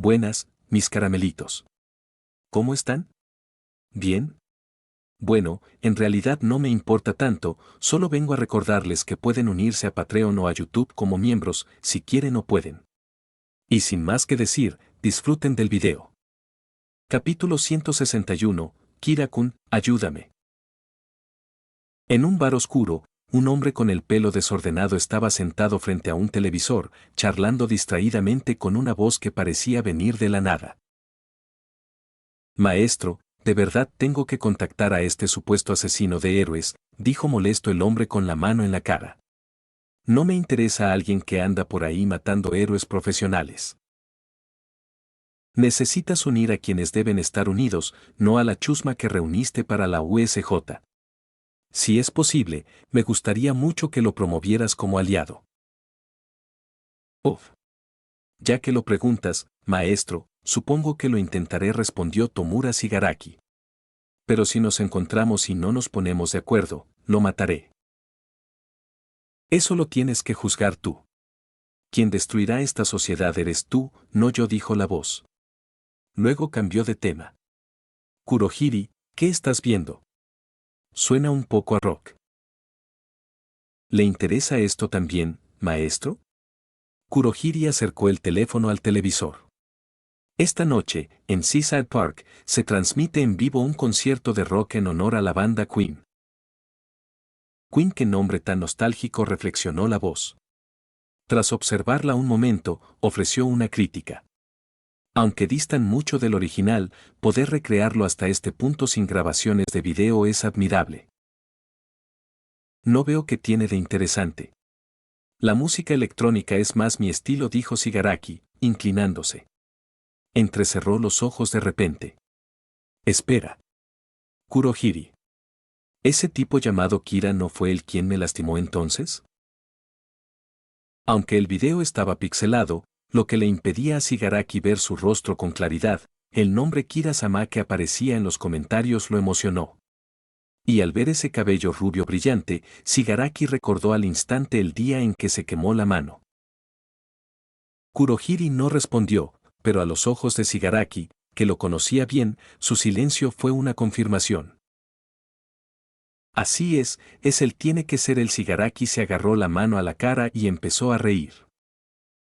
Buenas, mis caramelitos. ¿Cómo están? ¿Bien? Bueno, en realidad no me importa tanto, solo vengo a recordarles que pueden unirse a Patreon o a YouTube como miembros, si quieren o pueden. Y sin más que decir, disfruten del video. Capítulo 161, Kira-kun, ayúdame. En un bar oscuro, un hombre con el pelo desordenado estaba sentado frente a un televisor, charlando distraídamente con una voz que parecía venir de la nada. Maestro, de verdad tengo que contactar a este supuesto asesino de héroes, dijo molesto el hombre con la mano en la cara. No me interesa alguien que anda por ahí matando héroes profesionales. Necesitas unir a quienes deben estar unidos, no a la chusma que reuniste para la USJ. Si es posible, me gustaría mucho que lo promovieras como aliado. Uf. Ya que lo preguntas, maestro, supongo que lo intentaré, respondió Tomura Shigaraki. Pero si nos encontramos y no nos ponemos de acuerdo, lo mataré. Eso lo tienes que juzgar tú. Quien destruirá esta sociedad eres tú, no yo, dijo la voz. Luego cambió de tema. Kurohiri, ¿qué estás viendo? Suena un poco a rock. ¿Le interesa esto también, maestro? Kurohiri acercó el teléfono al televisor. Esta noche, en Seaside Park, se transmite en vivo un concierto de rock en honor a la banda Queen. Queen, qué nombre tan nostálgico, reflexionó la voz. Tras observarla un momento, ofreció una crítica. Aunque distan mucho del original, poder recrearlo hasta este punto sin grabaciones de video es admirable. No veo qué tiene de interesante. La música electrónica es más mi estilo, dijo Shigaraki, inclinándose. Entrecerró los ojos de repente. Espera. Kurohiri. ¿Ese tipo llamado Kira no fue el quien me lastimó entonces? Aunque el video estaba pixelado, lo que le impedía a Shigaraki ver su rostro con claridad, el nombre Kira-sama que aparecía en los comentarios lo emocionó. Y al ver ese cabello rubio brillante, Shigaraki recordó al instante el día en que se quemó la mano. Kurohiri no respondió, pero a los ojos de Shigaraki, que lo conocía bien, su silencio fue una confirmación. Así es, él tiene que ser el. Shigaraki se agarró la mano a la cara y empezó a reír.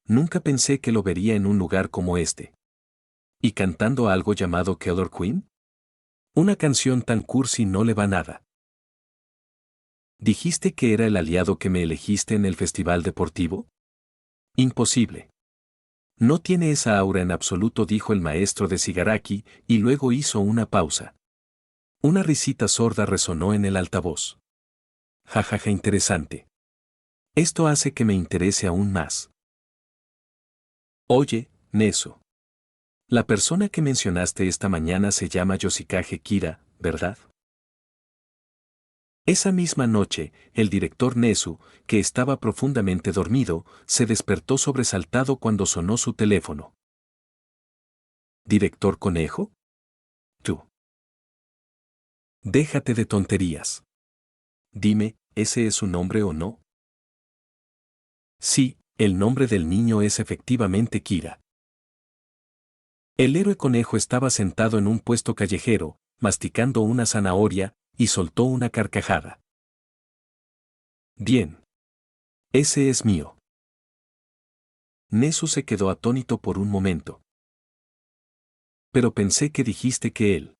Nunca pensé que lo vería en un lugar como este. ¿Y cantando algo llamado Killer Queen? Una canción tan cursi no le va nada. ¿Dijiste que era el aliado que me elegiste en el festival deportivo? Imposible. No tiene esa aura en absoluto, dijo el maestro de Shigaraki, y luego hizo una pausa. Una risita sorda resonó en el altavoz. Jajaja, interesante. Esto hace que me interese aún más. Oye, Neso. La persona que mencionaste esta mañana se llama Yoshikage Kira, ¿verdad? Esa misma noche, el director Nesu, que estaba profundamente dormido, se despertó sobresaltado cuando sonó su teléfono. ¿Director Conejo? Tú. Déjate de tonterías. Dime, ¿ese es su nombre o no? Sí, el nombre del niño es efectivamente Kira. El héroe conejo estaba sentado en un puesto callejero, masticando una zanahoria, y soltó una carcajada. Bien. Ese es mío. Nesu se quedó atónito por un momento. Pero pensé que dijiste que él.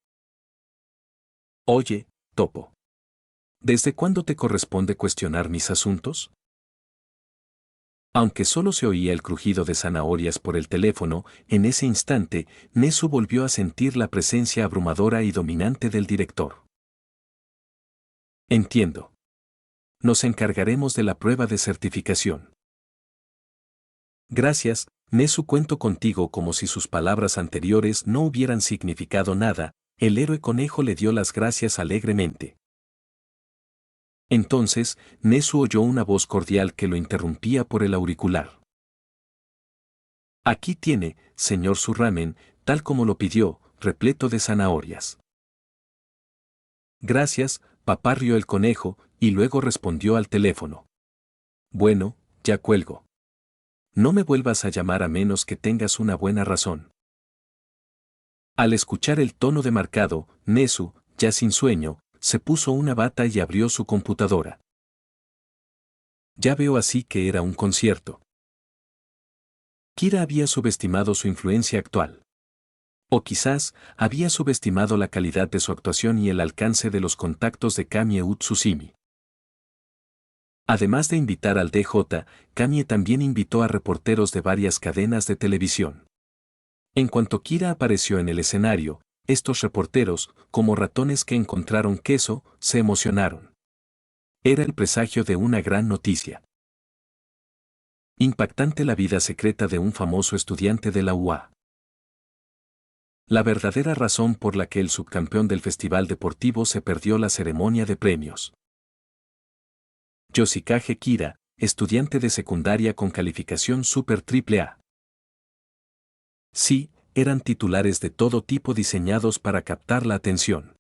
Oye, Topo. ¿Desde cuándo te corresponde cuestionar mis asuntos? Aunque solo se oía el crujido de zanahorias por el teléfono, en ese instante, Nesu volvió a sentir la presencia abrumadora y dominante del director. Entiendo. Nos encargaremos de la prueba de certificación. Gracias, Nesu, cuento contigo. Como si sus palabras anteriores no hubieran significado nada, el héroe conejo le dio las gracias alegremente. Entonces, Nesu oyó una voz cordial que lo interrumpía por el auricular. Aquí tiene, señor, su ramen, tal como lo pidió, repleto de zanahorias. Gracias, papá, rió el conejo, y luego respondió al teléfono. Bueno, ya cuelgo. No me vuelvas a llamar a menos que tengas una buena razón. Al escuchar el tono demarcado, Nezu, ya sin sueño, se puso una bata y abrió su computadora. Ya veo así que era un concierto. Kira había subestimado su influencia actual. O quizás, había subestimado la calidad de su actuación y el alcance de los contactos de Kamie Utsusimi. Además de invitar al DJ, Kamie también invitó a reporteros de varias cadenas de televisión. En cuanto Kira apareció en el escenario, estos reporteros, como ratones que encontraron queso, se emocionaron. Era el presagio de una gran noticia. Impactante la vida secreta de un famoso estudiante de la UA. La verdadera razón por la que el subcampeón del festival deportivo se perdió la ceremonia de premios. Yoshikage Kira, estudiante de secundaria con calificación Super AAA. Sí, eran titulares de todo tipo diseñados para captar la atención.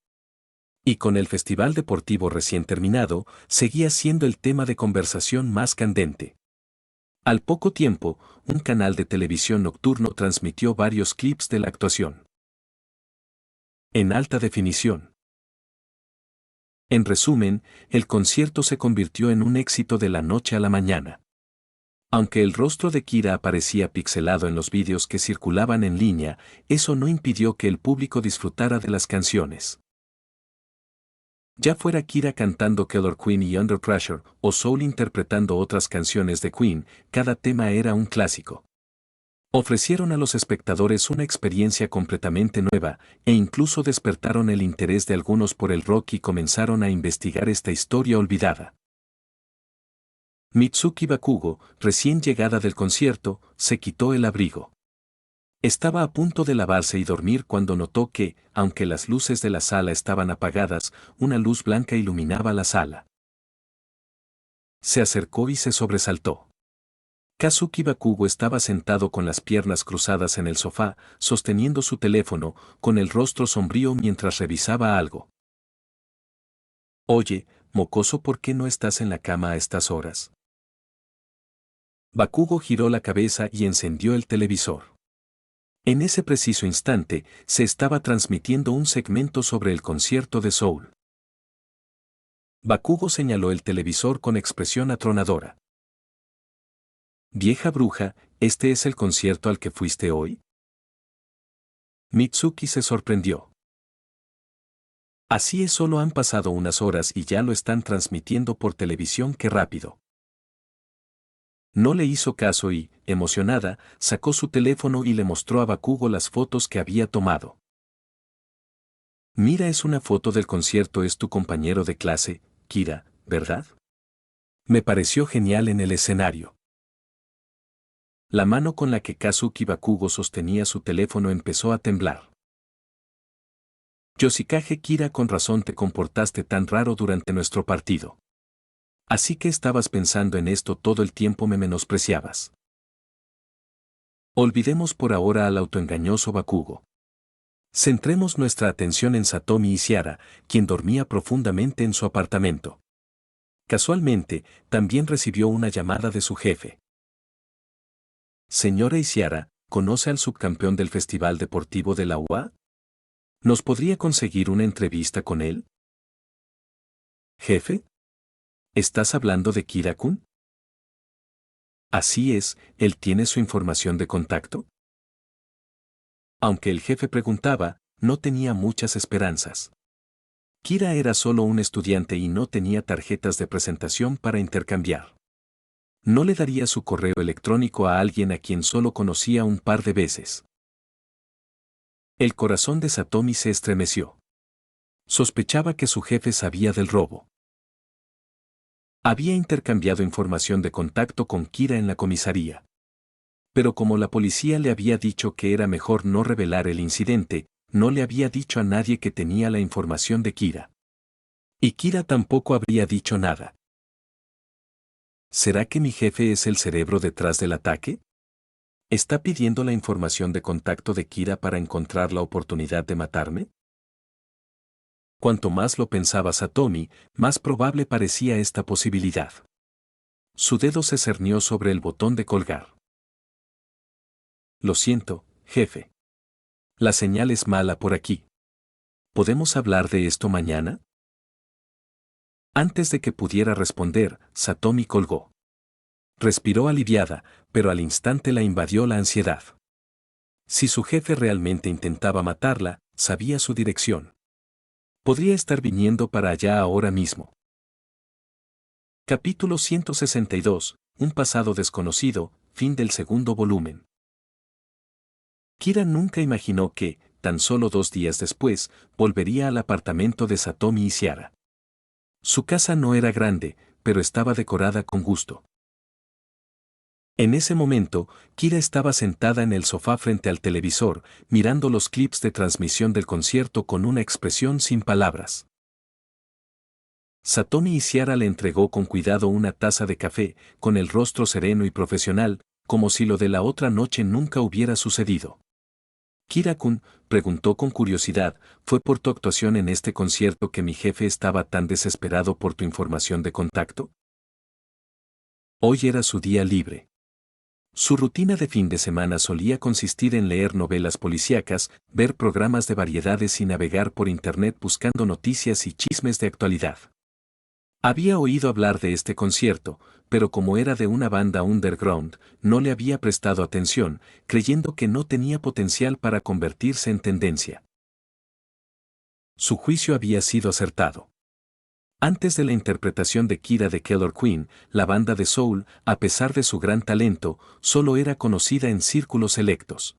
Y con el festival deportivo recién terminado, seguía siendo el tema de conversación más candente. Al poco tiempo, un canal de televisión nocturno transmitió varios clips de la actuación. En alta definición. En resumen, el concierto se convirtió en un éxito de la noche a la mañana. Aunque el rostro de Kira aparecía pixelado en los vídeos que circulaban en línea, eso no impidió que el público disfrutara de las canciones. Ya fuera Kira cantando Killer Queen y Under Pressure, o Soul interpretando otras canciones de Queen, cada tema era un clásico. Ofrecieron a los espectadores una experiencia completamente nueva, e incluso despertaron el interés de algunos por el rock y comenzaron a investigar esta historia olvidada. Mitsuki Bakugo, recién llegada del concierto, se quitó el abrigo. Estaba a punto de lavarse y dormir cuando notó que, aunque las luces de la sala estaban apagadas, una luz blanca iluminaba la sala. Se acercó y se sobresaltó. Kazuki Bakugo estaba sentado con las piernas cruzadas en el sofá, sosteniendo su teléfono, con el rostro sombrío mientras revisaba algo. Oye, mocoso, ¿por qué no estás en la cama a estas horas? Bakugo giró la cabeza y encendió el televisor. En ese preciso instante, se estaba transmitiendo un segmento sobre el concierto de Soul. Bakugo señaló el televisor con expresión atronadora. Vieja bruja, ¿este es el concierto al que fuiste hoy? Mitsuki se sorprendió. Así es, solo han pasado unas horas y ya lo están transmitiendo por televisión, qué rápido. No le hizo caso y, emocionada, sacó su teléfono y le mostró a Bakugo las fotos que había tomado. Mira, es una foto del concierto, es tu compañero de clase, Kira, ¿verdad? Me pareció genial en el escenario. La mano con la que Kazuki Bakugo sostenía su teléfono empezó a temblar. Yoshikage Kira, con razón te comportaste tan raro durante nuestro partido. Así que estabas pensando en esto todo el tiempo, me menospreciabas. Olvidemos por ahora al autoengañoso Bakugo. Centremos nuestra atención en Satomi Ishihara, quien dormía profundamente en su apartamento. Casualmente, también recibió una llamada de su jefe. Señora Ishihara, ¿conoce al subcampeón del Festival Deportivo de la UA? ¿Nos podría conseguir una entrevista con él? ¿Jefe? ¿Estás hablando de Kira-kun? Así es, ¿él tiene su información de contacto? Aunque el jefe preguntaba, no tenía muchas esperanzas. Kira era solo un estudiante y no tenía tarjetas de presentación para intercambiar. No le daría su correo electrónico a alguien a quien solo conocía un par de veces. El corazón de Satomi se estremeció. Sospechaba que su jefe sabía del robo. Había intercambiado información de contacto con Kira en la comisaría. Pero como la policía le había dicho que era mejor no revelar el incidente, no le había dicho a nadie que tenía la información de Kira. Y Kira tampoco habría dicho nada. ¿Será que mi jefe es el cerebro detrás del ataque? ¿Está pidiendo la información de contacto de Kira para encontrar la oportunidad de matarme? Cuanto más lo pensaba Satomi, más probable parecía esta posibilidad. Su dedo se cernió sobre el botón de colgar. Lo siento, jefe. La señal es mala por aquí. ¿Podemos hablar de esto mañana? Antes de que pudiera responder, Satomi colgó. Respiró aliviada, pero al instante la invadió la ansiedad. Si su jefe realmente intentaba matarla, sabía su dirección. Podría estar viniendo para allá ahora mismo. Capítulo 162, Un pasado desconocido, fin del segundo volumen. Kira nunca imaginó que, tan solo 2 días después, volvería al apartamento de Satomi y Ciara. Su casa no era grande, pero estaba decorada con gusto. En ese momento, Kira estaba sentada en el sofá frente al televisor, mirando los clips de transmisión del concierto con una expresión sin palabras. Satomi y Ciara le entregó con cuidado una taza de café, con el rostro sereno y profesional, como si lo de la otra noche nunca hubiera sucedido. Kira-kun, preguntó con curiosidad, ¿fue por tu actuación en este concierto que mi jefe estaba tan desesperado por tu información de contacto? Hoy era su día libre. Su rutina de fin de semana solía consistir en leer novelas policíacas, ver programas de variedades y navegar por internet buscando noticias y chismes de actualidad. Había oído hablar de este concierto, pero como era de una banda underground, no le había prestado atención, creyendo que no tenía potencial para convertirse en tendencia. Su juicio había sido acertado. Antes de la interpretación de Kira de Killer Queen, la banda de soul, a pesar de su gran talento, solo era conocida en círculos selectos.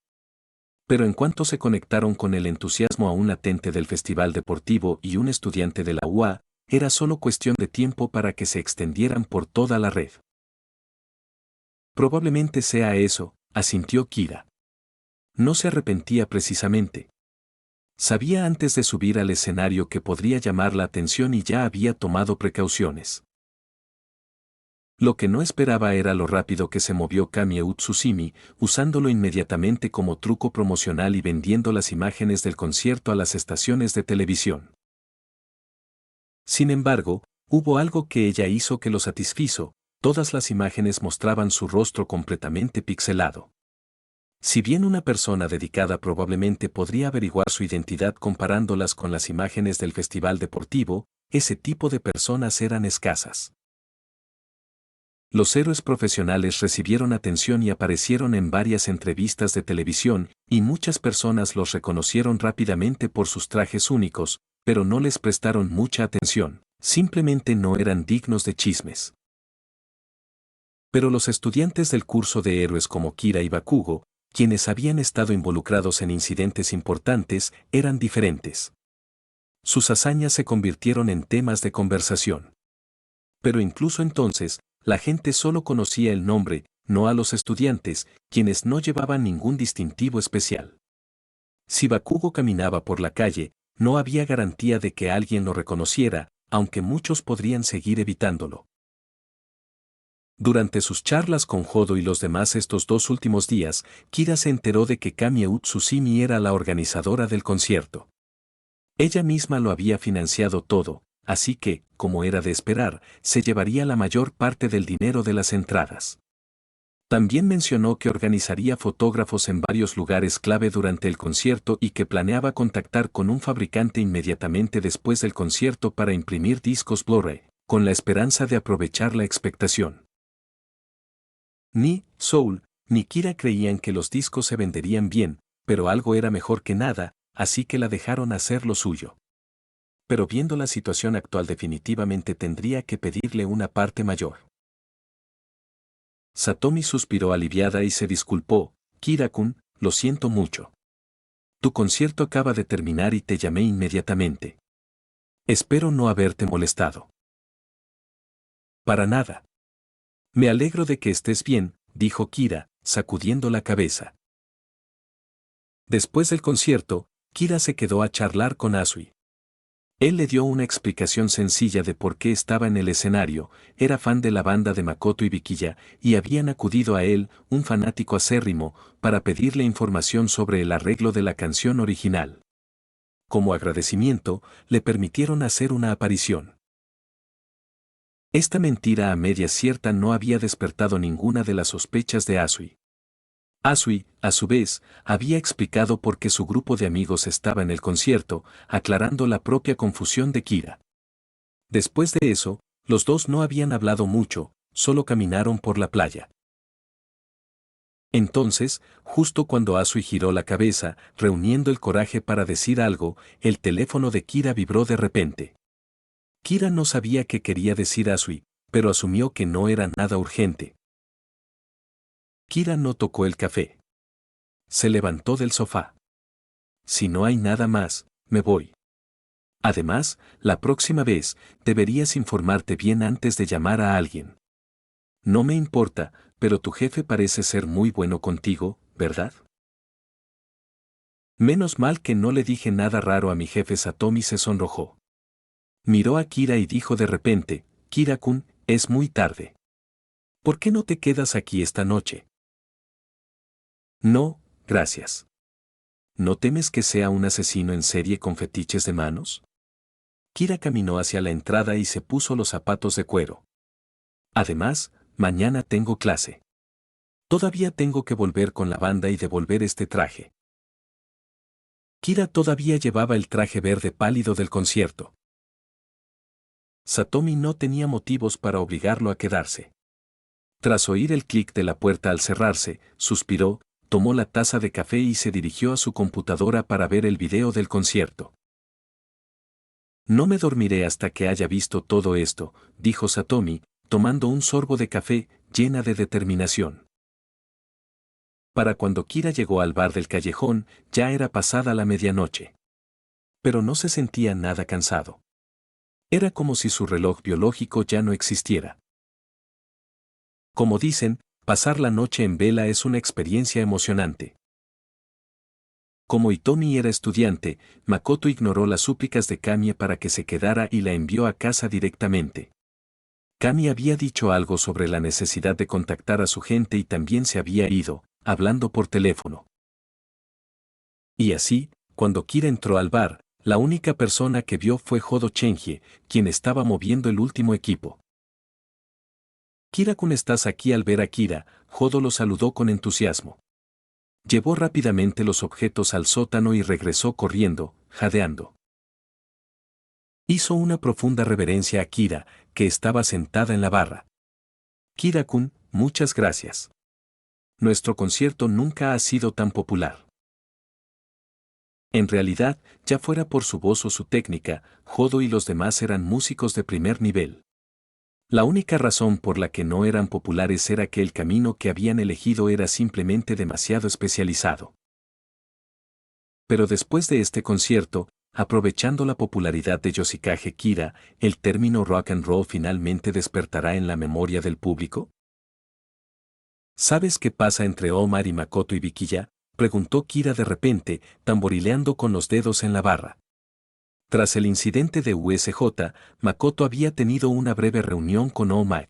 Pero en cuanto se conectaron con el entusiasmo aún latente del festival deportivo y un estudiante de la UA, era solo cuestión de tiempo para que se extendieran por toda la red. Probablemente sea eso, asintió Kira. No se arrepentía precisamente. Sabía antes de subir al escenario que podría llamar la atención y ya había tomado precauciones. Lo que no esperaba era lo rápido que se movió Kamie Tsutsumi, usándolo inmediatamente como truco promocional y vendiendo las imágenes del concierto a las estaciones de televisión. Sin embargo, hubo algo que ella hizo que lo satisfizo, todas las imágenes mostraban su rostro completamente pixelado. Si bien una persona dedicada probablemente podría averiguar su identidad comparándolas con las imágenes del festival deportivo, ese tipo de personas eran escasas. Los héroes profesionales recibieron atención y aparecieron en varias entrevistas de televisión, y muchas personas los reconocieron rápidamente por sus trajes únicos, pero no les prestaron mucha atención, simplemente no eran dignos de chismes. Pero los estudiantes del curso de héroes como Kira y Bakugo, quienes habían estado involucrados en incidentes importantes, eran diferentes. Sus hazañas se convirtieron en temas de conversación. Pero incluso entonces, la gente solo conocía el nombre, no a los estudiantes, quienes no llevaban ningún distintivo especial. Si Bakugo caminaba por la calle, no había garantía de que alguien lo reconociera, aunque muchos podrían seguir evitándolo. Durante sus charlas con Jodo y los demás estos 2 últimos días, Kira se enteró de que Kamie Tsutsumi era la organizadora del concierto. Ella misma lo había financiado todo, así que, como era de esperar, se llevaría la mayor parte del dinero de las entradas. También mencionó que organizaría fotógrafos en varios lugares clave durante el concierto y que planeaba contactar con un fabricante inmediatamente después del concierto para imprimir discos Blu-ray, con la esperanza de aprovechar la expectación. Ni Soul ni Kira creían que los discos se venderían bien, pero algo era mejor que nada, así que la dejaron hacer lo suyo. Pero viendo la situación actual definitivamente tendría que pedirle una parte mayor. Satomi suspiró aliviada y se disculpó, Kira-kun, lo siento mucho. Tu concierto acaba de terminar y te llamé inmediatamente. Espero no haberte molestado. Para nada. Me alegro de que estés bien, dijo Kira, sacudiendo la cabeza. Después del concierto, Kira se quedó a charlar con Asui. Él le dio una explicación sencilla de por qué estaba en el escenario, era fan de la banda de Makoto y Bikiya, y habían acudido a él, un fanático acérrimo, para pedirle información sobre el arreglo de la canción original. Como agradecimiento, le permitieron hacer una aparición. Esta mentira a medias cierta no había despertado ninguna de las sospechas de Asui. Asui, a su vez, había explicado por qué su grupo de amigos estaba en el concierto, aclarando la propia confusión de Kira. Después de eso, los dos no habían hablado mucho, solo caminaron por la playa. Entonces, justo cuando Asui giró la cabeza, reuniendo el coraje para decir algo, el teléfono de Kira vibró de repente. Kira no sabía qué quería decir Asui, pero asumió que no era nada urgente. Kira no tocó el café. Se levantó del sofá. Si no hay nada más, me voy. Además, la próxima vez, deberías informarte bien antes de llamar a alguien. No me importa, pero tu jefe parece ser muy bueno contigo, ¿verdad? Menos mal que no le dije nada raro a mi jefe. Satomi se sonrojó. Miró a Kira y dijo de repente, Kira-kun, es muy tarde. ¿Por qué no te quedas aquí esta noche? No, gracias. ¿No temes que sea un asesino en serie con fetiches de manos? Kira caminó hacia la entrada y se puso los zapatos de cuero. Además, mañana tengo clase. Todavía tengo que volver con la banda y devolver este traje. Kira todavía llevaba el traje verde pálido del concierto. Satomi no tenía motivos para obligarlo a quedarse. Tras oír el clic de la puerta al cerrarse, suspiró, tomó la taza de café y se dirigió a su computadora para ver el video del concierto. No me dormiré hasta que haya visto todo esto, dijo Satomi, tomando un sorbo de café, llena de determinación. Para cuando Kira llegó al bar del callejón, ya era pasada la medianoche. Pero no se sentía nada cansado. Era como si su reloj biológico ya no existiera. Como dicen, pasar la noche en vela es una experiencia emocionante. Como Hitomi era estudiante, Makoto ignoró las súplicas de Kami para que se quedara y la envió a casa directamente. Kami había dicho algo sobre la necesidad de contactar a su gente y también se había ido, hablando por teléfono. Y así, cuando Kira entró al bar, la única persona que vio fue Hodo Chenji, quien estaba moviendo el último equipo. Kira-kun, ¿estás aquí? Al ver a Kira, Hodo lo saludó con entusiasmo. Llevó rápidamente los objetos al sótano y regresó corriendo, jadeando. Hizo una profunda reverencia a Kira, que estaba sentada en la barra. Kira-kun, muchas gracias. Nuestro concierto nunca ha sido tan popular. En realidad, ya fuera por su voz o su técnica, Hodo y los demás eran músicos de primer nivel. La única razón por la que no eran populares era que el camino que habían elegido era simplemente demasiado especializado. Pero después de este concierto, aprovechando la popularidad de Yoshikage Kira, ¿el término rock and roll finalmente despertará en la memoria del público? ¿Sabes qué pasa entre Omar y Makoto y Vikiya?, preguntó Kira de repente, tamborileando con los dedos en la barra. Tras el incidente de USJ, Makoto había tenido una breve reunión con Omar.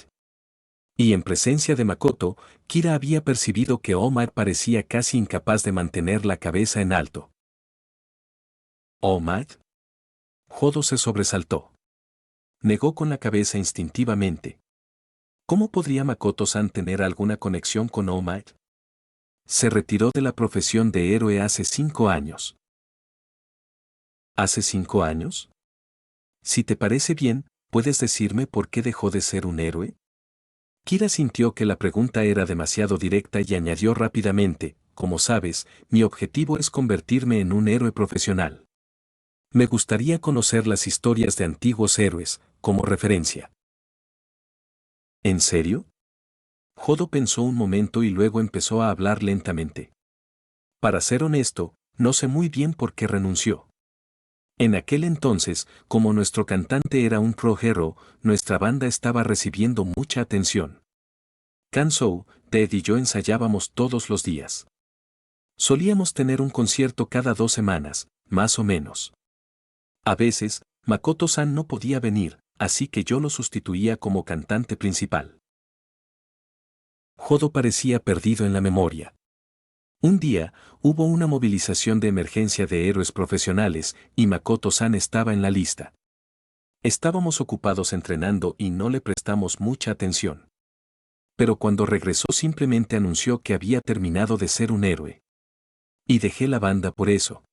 Y en presencia de Makoto, Kira había percibido que Omar parecía casi incapaz de mantener la cabeza en alto. ¿Omar? Hodo se sobresaltó. Negó con la cabeza instintivamente. ¿Cómo podría Makoto-san tener alguna conexión con Omar? Se retiró de la profesión de héroe hace 5 años. ¿Hace 5 años? Si te parece bien, ¿puedes decirme por qué dejó de ser un héroe? Kira sintió que la pregunta era demasiado directa y añadió rápidamente, como sabes, mi objetivo es convertirme en un héroe profesional. Me gustaría conocer las historias de antiguos héroes, como referencia. ¿En serio? Hodo pensó un momento y luego empezó a hablar lentamente. Para ser honesto, no sé muy bien por qué renunció. En aquel entonces, como nuestro cantante era un pro hero, nuestra banda estaba recibiendo mucha atención. Kansou, Ted y yo ensayábamos todos los días. Solíamos tener un concierto cada 2 semanas, más o menos. A veces, Makoto-san no podía venir, así que yo lo sustituía como cantante principal. Hodo parecía perdido en la memoria. Un día, hubo una movilización de emergencia de héroes profesionales, y Makoto-san estaba en la lista. Estábamos ocupados entrenando y no le prestamos mucha atención. Pero cuando regresó simplemente anunció que había terminado de ser un héroe. Y dejé la banda por eso.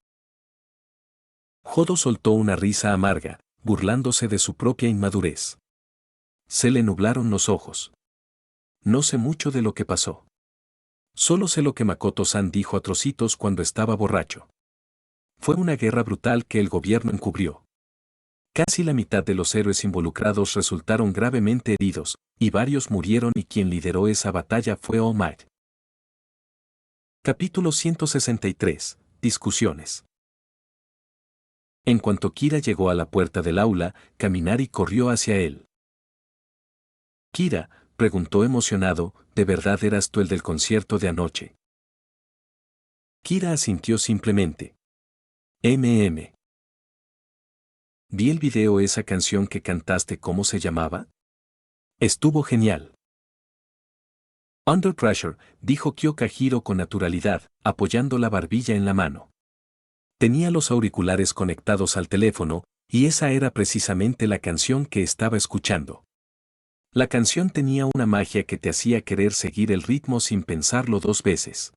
Jodo soltó una risa amarga, burlándose de su propia inmadurez. Se le nublaron los ojos. No sé mucho de lo que pasó. Solo sé lo que Makoto-san dijo a trocitos cuando estaba borracho. Fue una guerra brutal que el gobierno encubrió. Casi la mitad de los héroes involucrados resultaron gravemente heridos, y varios murieron y quien lideró esa batalla fue All Might. Capítulo 163. Discusiones. En cuanto Kira llegó a la puerta del aula, Kaminari corrió hacia él. Kira, preguntó emocionado, ¿de verdad eras tú el del concierto de anoche? Kira asintió simplemente. MM. Vi el video, esa canción que cantaste, ¿cómo se llamaba? Estuvo genial. Under Pressure, dijo Kyoka Hiro con naturalidad, apoyando la barbilla en la mano. Tenía los auriculares conectados al teléfono, y esa era precisamente la canción que estaba escuchando. La canción tenía una magia que te hacía querer seguir el ritmo sin pensarlo dos veces.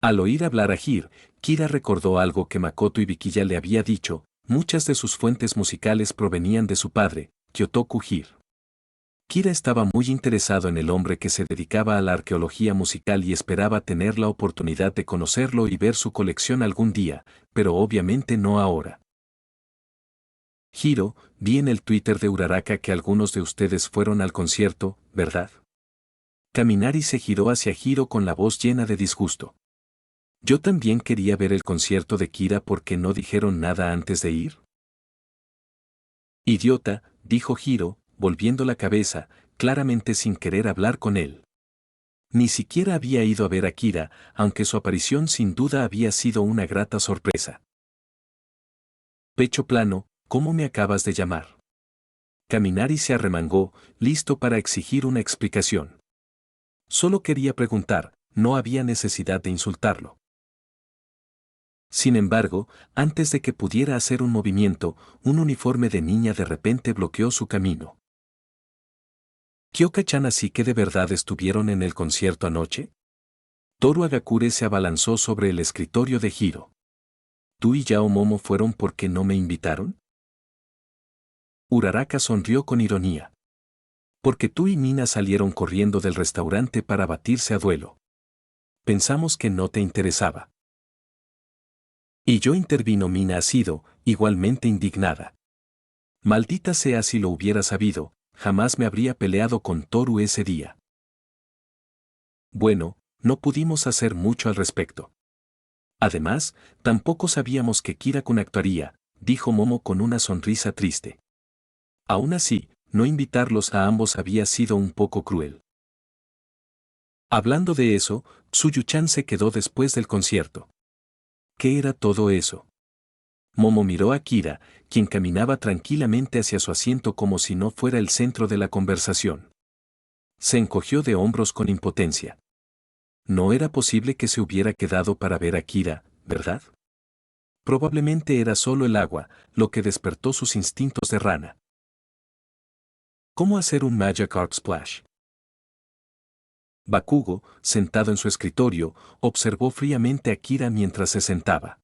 Al oír hablar a Hir, Kira recordó algo que Makoto Ibikiya le había dicho: muchas de sus fuentes musicales provenían de su padre, Kyotoku Hir. Kira estaba muy interesado en el hombre que se dedicaba a la arqueología musical y esperaba tener la oportunidad de conocerlo y ver su colección algún día, pero obviamente no ahora. Hiro, vi en el Twitter de Uraraka que algunos de ustedes fueron al concierto, ¿verdad? Kaminari se giró hacia Hiro con la voz llena de disgusto. Yo también quería ver el concierto de Kira, ¿por qué no dijeron nada antes de ir? Idiota, dijo Hiro, volviendo la cabeza, claramente sin querer hablar con él. Ni siquiera había ido a ver a Kira, aunque su aparición sin duda había sido una grata sorpresa. Pecho plano, ¿cómo me acabas de llamar? Kaminari se arremangó, listo para exigir una explicación. Solo quería preguntar, no había necesidad de insultarlo. Sin embargo, antes de que pudiera hacer un movimiento, un uniforme de niña de repente bloqueó su camino. ¿Kyoka-chan, así que de verdad estuvieron en el concierto anoche? Toru Agakure se abalanzó sobre el escritorio de Hiro. ¿Tú y Yao Momo fueron porque no me invitaron? Uraraka sonrió con ironía. Porque tú y Mina salieron corriendo del restaurante para batirse a duelo. Pensamos que no te interesaba. Y yo, intervino Mina, ha sido, igualmente indignada. Maldita sea, si lo hubiera sabido, jamás me habría peleado con Toru ese día. Bueno, no pudimos hacer mucho al respecto. Además, tampoco sabíamos que Kira-kun actuaría, dijo Momo con una sonrisa triste. Aún así, no invitarlos a ambos había sido un poco cruel. Hablando de eso, Tsuyu-chan se quedó después del concierto. ¿Qué era todo eso? Momo miró a Kira, quien caminaba tranquilamente hacia su asiento como si no fuera el centro de la conversación. Se encogió de hombros con impotencia. No era posible que se hubiera quedado para ver a Kira, ¿verdad? Probablemente era solo el agua, lo que despertó sus instintos de rana. ¿Cómo hacer un Magic Art Splash? Bakugo, sentado en su escritorio, observó fríamente a Kira mientras se sentaba.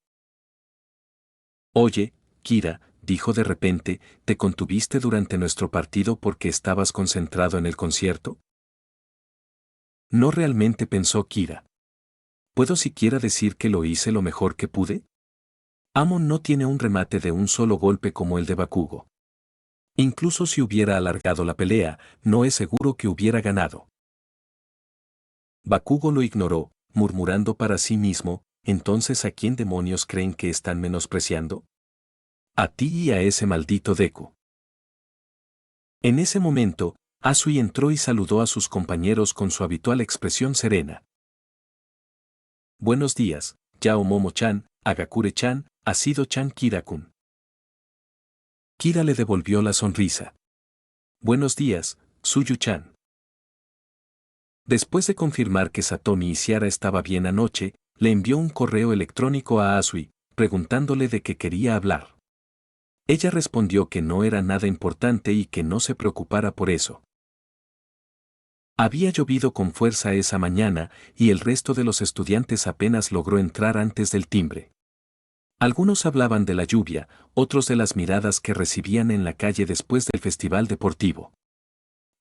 Oye, Kira, dijo de repente, ¿te contuviste durante nuestro partido porque estabas concentrado en el concierto? No realmente, pensó Kira. ¿Puedo siquiera decir que lo hice lo mejor que pude? Amon no tiene un remate de un solo golpe como el de Bakugo. Incluso si hubiera alargado la pelea, no es seguro que hubiera ganado. Bakugo lo ignoró, murmurando para sí mismo, ¿entonces a quién demonios creen que están menospreciando? A ti y a ese maldito Deku. En ese momento, Asui entró y saludó a sus compañeros con su habitual expresión serena. Buenos días, Yao Momo-chan, Agakure-chan, Asido-chan, Kira-kun. Kira le devolvió la sonrisa. Buenos días, Tsuyu-chan. Después de confirmar que Satomi y Ciara estaba bien anoche, le envió un correo electrónico a Asui, preguntándole de qué quería hablar. Ella respondió que no era nada importante y que no se preocupara por eso. Había llovido con fuerza esa mañana y el resto de los estudiantes apenas logró entrar antes del timbre. Algunos hablaban de la lluvia, otros de las miradas que recibían en la calle después del festival deportivo.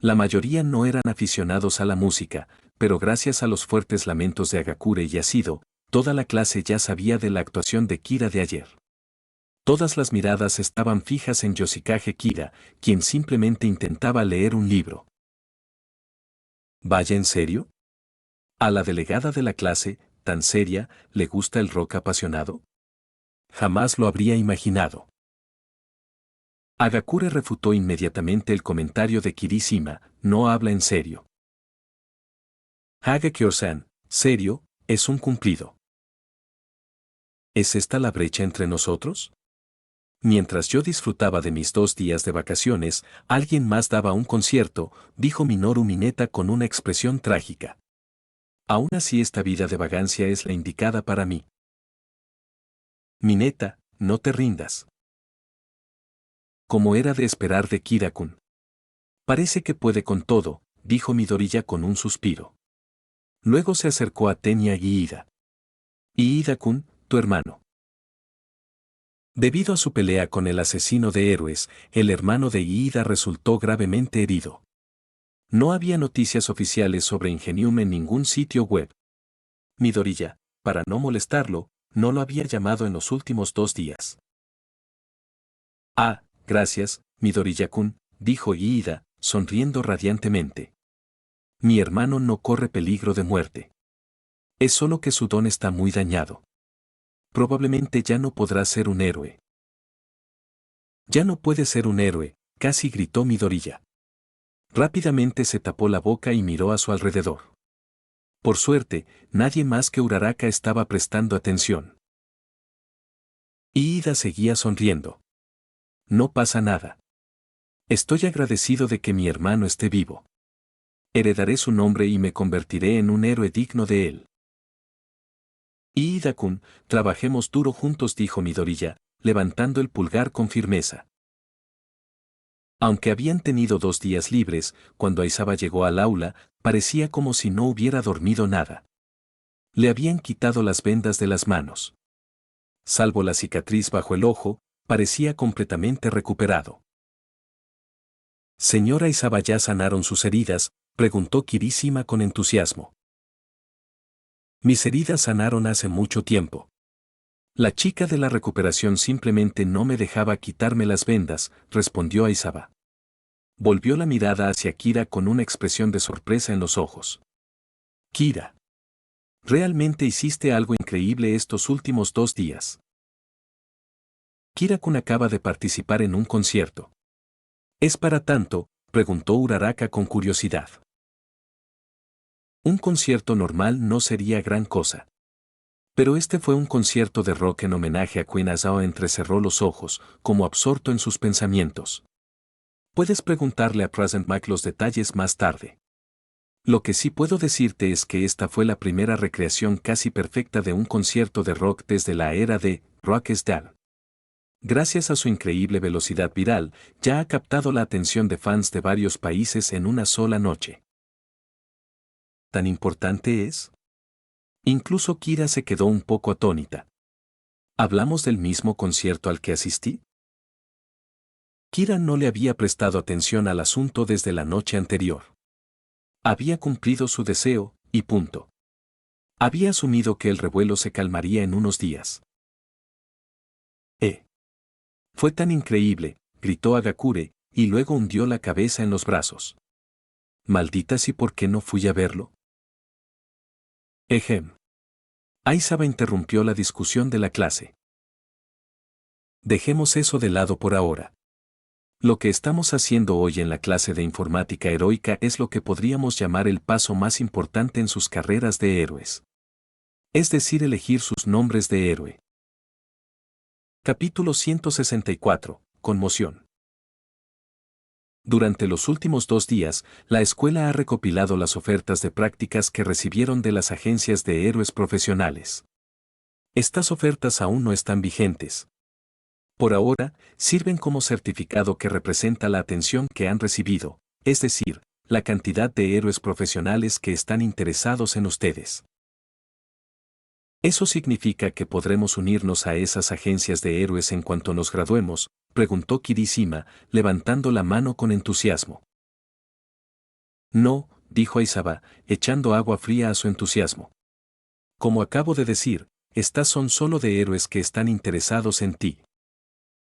La mayoría no eran aficionados a la música, pero gracias a los fuertes lamentos de Hagakure y Yasido, toda la clase ya sabía de la actuación de Kira de ayer. Todas las miradas estaban fijas en Yoshikage Kira, quien simplemente intentaba leer un libro. ¿Vaya en serio? ¿A la delegada de la clase, tan seria, le gusta el rock apasionado? Jamás lo habría imaginado. Hagakure refutó inmediatamente el comentario de Kirishima, no habla en serio. Hagakure-san, serio, es un cumplido. ¿Es esta la brecha entre nosotros? Mientras yo disfrutaba de mis 2 días de vacaciones, alguien más daba un concierto, dijo Minoru Mineta con una expresión trágica. Aún así esta vida de vagancia es la indicada para mí. Mineta, no te rindas. Como era de esperar de Kira-kun. Parece que puede con todo, dijo Midoriya con un suspiro. Luego se acercó a Tenya Iida. Iida-kun, tu hermano. Debido a su pelea con el asesino de héroes, el hermano de Iida resultó gravemente herido. No había noticias oficiales sobre Ingenium en ningún sitio web. Midoriya, para no molestarlo, no lo había llamado en los últimos 2 días. Ah, gracias, Midoriya-kun, dijo Iida, sonriendo radiantemente. Mi hermano no corre peligro de muerte. Es solo que su don está muy dañado. Probablemente ya no podrá ser un héroe. Ya no puede ser un héroe, casi gritó Midoriya. Rápidamente se tapó la boca y miró a su alrededor. Por suerte, nadie más que Uraraka estaba prestando atención. Iida seguía sonriendo. No pasa nada. Estoy agradecido de que mi hermano esté vivo. Heredaré su nombre y me convertiré en un héroe digno de él. Iida-kun, trabajemos duro juntos, dijo Midoriya, levantando el pulgar con firmeza. Aunque habían tenido 2 días libres, cuando Aizawa llegó al aula, parecía como si no hubiera dormido nada. Le habían quitado las vendas de las manos. Salvo la cicatriz bajo el ojo, parecía completamente recuperado. Señora Aizawa, ¿ya sanaron sus heridas?, preguntó Kirishima con entusiasmo. Mis heridas sanaron hace mucho tiempo. La chica de la recuperación simplemente no me dejaba quitarme las vendas, respondió Aizawa. Volvió la mirada hacia Kira con una expresión de sorpresa en los ojos. Kira. Realmente hiciste algo increíble estos últimos 2 días. Kira-kun acaba de participar en un concierto. ¿Es para tanto?, preguntó Uraraka con curiosidad. Un concierto normal no sería gran cosa. Pero este fue un concierto de rock en homenaje a Queen Asao. Entrecerró los ojos, como absorto en sus pensamientos. Puedes preguntarle a Present Mac los detalles más tarde. Lo que sí puedo decirte es que esta fue la primera recreación casi perfecta de un concierto de rock desde la era de Rockestar. Gracias a su increíble velocidad viral, ya ha captado la atención de fans de varios países en una sola noche. ¿Tan importante es? Incluso Kira se quedó un poco atónita. ¿Hablamos del mismo concierto al que asistí? Kira no le había prestado atención al asunto desde la noche anterior. Había cumplido su deseo, y punto. Había asumido que el revuelo se calmaría en unos días. Fue tan increíble, gritó Hagakure, y luego hundió la cabeza en los brazos. Maldita si, ¿por qué no fui a verlo? Ejem. Aizawa interrumpió la discusión de la clase. Dejemos eso de lado por ahora. Lo que estamos haciendo hoy en la clase de informática heroica es lo que podríamos llamar el paso más importante en sus carreras de héroes. Es decir, elegir sus nombres de héroe. Capítulo 164. Conmoción. Durante los últimos 2 días, la escuela ha recopilado las ofertas de prácticas que recibieron de las agencias de héroes profesionales. Estas ofertas aún no están vigentes. Por ahora, sirven como certificado que representa la atención que han recibido, es decir, la cantidad de héroes profesionales que están interesados en ustedes. ¿Eso significa que podremos unirnos a esas agencias de héroes en cuanto nos graduemos?, preguntó Kirishima, levantando la mano con entusiasmo. No, dijo Aizawa, echando agua fría a su entusiasmo. Como acabo de decir, estas son solo de héroes que están interesados en ti.